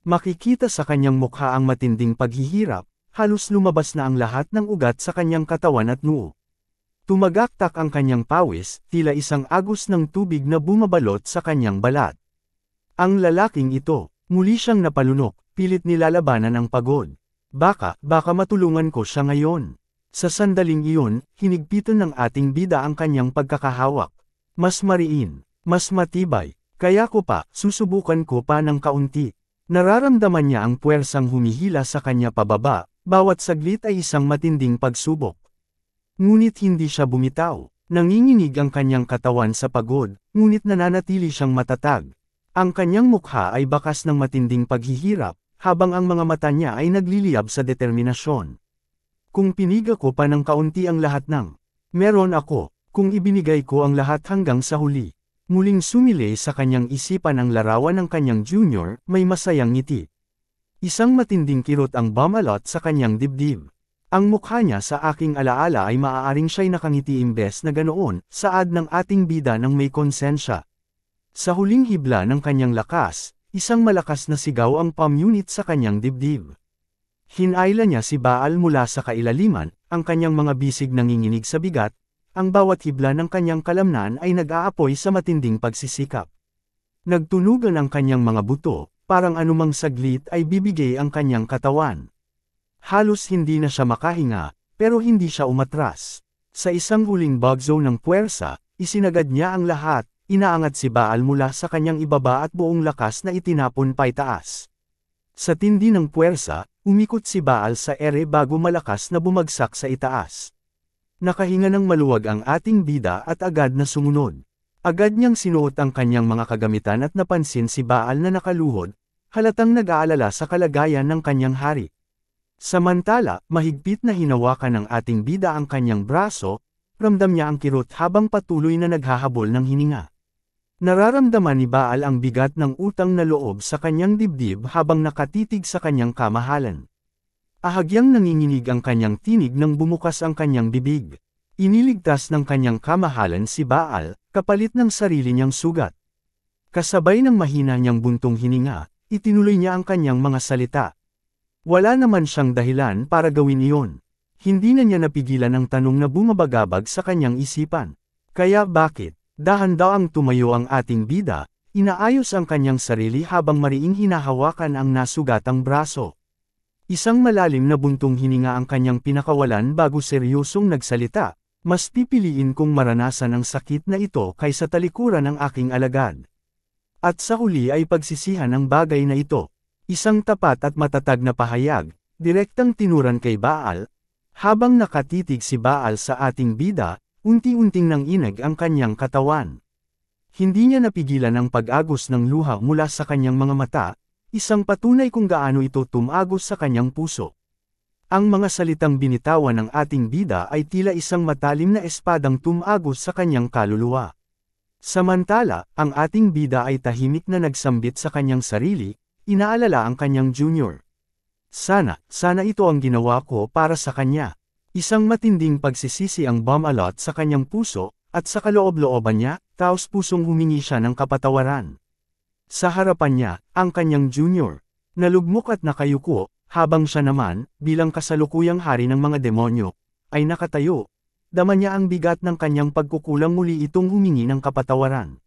Makikita sa kanyang mukha ang matinding paghihirap, halos lumabas na ang lahat ng ugat sa kanyang katawan at noo. Tumagaktak ang kanyang pawis, tila isang agos ng tubig na bumabalot sa kanyang balat. Ang lalaking ito, muli siyang napalunok, pilit nilalabanan ang pagod. Baka matulungan ko siya ngayon. Sa sandaling iyon, hinigpitan ng ating bida ang kanyang pagkakahawak. Mas mariin, mas matibay, kaya susubukan ko pa ng kaunti. Nararamdaman niya ang puwersang humihila sa kanya pababa, bawat saglit ay isang matinding pagsubok. Ngunit hindi siya bumitaw. Nanginginig ang kanyang katawan sa pagod, ngunit nananatili siyang matatag. Ang kanyang mukha ay bakas ng matinding paghihirap, habang ang mga mata niya ay nagliliyab sa determinasyon. Kung piniga ko pa ng kaunti ang lahat ng meron ako, kung ibinigay ko ang lahat hanggang sa huli. Muling sumilay sa kanyang isipan ang larawan ng kanyang junior, may masayang ngiti. Isang matinding kirot ang bumalot sa kanyang dibdib. Ang mukha niya sa aking alaala ay maaaring siya'y nakangiti imbes na ganoon, saad ng ating bida ng may konsensya. Sa huling hibla ng kanyang lakas, isang malakas na sigaw ang pamunit sa kanyang dibdib. Hinayla niya si Baal mula sa kailaliman, ang kanyang mga bisig nanginginig sa bigat, ang bawat hibla ng kanyang kalamnan ay nag-aapoy sa matinding pagsisikap. Nagtunugan ang kanyang mga buto, parang anumang saglit ay bibigay ang kanyang katawan. Halos hindi na siya makahinga, pero hindi siya umatras. Sa isang huling bagzo ng puwersa, isinagad niya ang lahat, inaangat si Baal mula sa kanyang ibaba at buong lakas na itinapon paitaas. Sa tindi ng puwersa, umikot si Baal sa ere bago malakas na bumagsak sa itaas. Nakahinga ng maluwag ang ating bida at agad na sumunod. Agad niyang sinuot ang kanyang mga kagamitan at napansin si Baal na nakaluhod, halatang nag-aalala sa kalagayan ng kanyang hari. Samantala, mahigpit na hinawakan ng ating bida ang kanyang braso, ramdam niya ang kirot habang patuloy na naghahabol ng hininga. Nararamdaman ni Baal ang bigat ng utang na loob sa kanyang dibdib habang nakatitig sa kanyang kamahalan. Ahagyang nanginginig ang kanyang tinig nang bumukas ang kanyang bibig. Iniligtas ng kanyang kamahalan si Baal, kapalit ng sarili niyang sugat. Kasabay ng mahina niyang buntong hininga, itinuloy niya ang kanyang mga salita. Wala naman siyang dahilan para gawin iyon. Hindi na niya napigilan ang tanong na bumabagabag sa kanyang isipan. Kaya bakit? Dahan-daang tumayo ang ating bida, inaayos ang kanyang sarili habang mariing hinahawakan ang nasugatang braso. Isang malalim na buntong hininga ang kanyang pinakawalan bago seryosong nagsalita, mas pipiliin kong maranasan ang sakit na ito kaysa talikuran ng aking alagad. At sa huli ay pagsisihan ang bagay na ito. Isang tapat at matatag na pahayag, direktang tinuran kay Baal. Habang nakatitig si Baal sa ating bida, unti-unting nanginag ang kanyang katawan. Hindi niya napigilan ang pag-agos ng luha mula sa kanyang mga mata, isang patunay kung gaano ito tumagos sa kanyang puso. Ang mga salitang binitawan ng ating bida ay tila isang matalim na espadang tumagos sa kanyang kaluluwa. Samantala, ang ating bida ay tahimik na nagsambit sa kanyang sarili, inaalala ang kanyang junior. Sana ito ang ginawa ko para sa kanya. Isang matinding pagsisisi ang bumalot sa kanyang puso, at sa kaloob-looban niya, taos-pusong humingi siya ng kapatawaran. Sa harapan niya, ang kanyang junior, nalugmok at nakayuko, habang siya naman, bilang kasalukuyang hari ng mga demonyo, ay nakatayo. Dama niya ang bigat ng kanyang pagkukulang, muli itong humingi ng kapatawaran.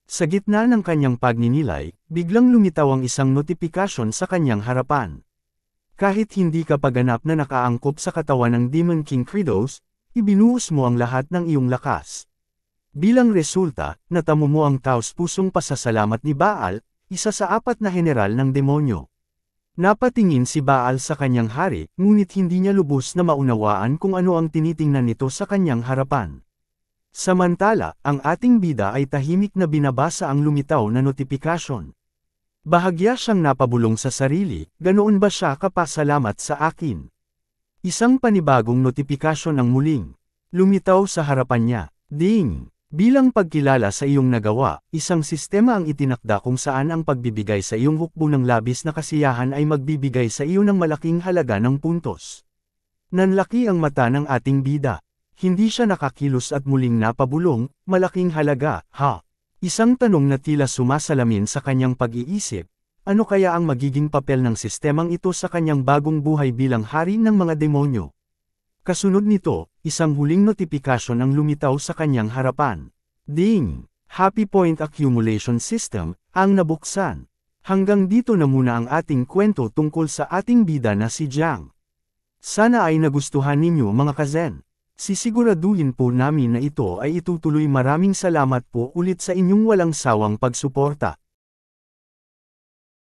Sa gitna ng kanyang pagninilay, biglang lumitaw ang isang notifikasyon sa kanyang harapan. Kahit hindi ka paganap na nakaangkop sa katawan ng Demon King Kratos, ibinuhos mo ang lahat ng iyong lakas. Bilang resulta, natamo mo ang taos-pusong pasasalamat ni Baal, isa sa 4 na general ng demonyo. Napatingin si Baal sa kanyang hari, ngunit hindi niya lubos na maunawaan kung ano ang tinitingnan nito sa kanyang harapan. Samantala, ang ating bida ay tahimik na binabasa ang lumitaw na notifikasyon. Bahagya siyang napabulong sa sarili, ganoon ba siya kapasalamat sa akin? Isang panibagong notifikasyon ang muling lumitaw sa harapan niya. Ding! Bilang pagkilala sa iyong nagawa, isang sistema ang itinakda kung saan ang pagbibigay sa iyong hukbo ng labis na kasiyahan ay magbibigay sa iyo ng malaking halaga ng puntos. Nanlaki ang mata ng ating bida. Hindi siya nakakilos at muling napabulong, malaking halaga, ha? Isang tanong na tila sumasalamin sa kanyang pag-iisip, ano kaya ang magiging papel ng sistemang ito sa kanyang bagong buhay bilang hari ng mga demonyo? Kasunod nito, isang huling notifikasyon ang lumitaw sa kanyang harapan. Ding! Happy Point Accumulation System, ang nabuksan. Hanggang dito na muna ang ating kwento tungkol sa ating bida na si Jiang. Sana ay nagustuhan ninyo mga kazen. Sisiguraduhin po namin na ito ay itutuloy. Maraming salamat po ulit sa inyong walang sawang pagsuporta.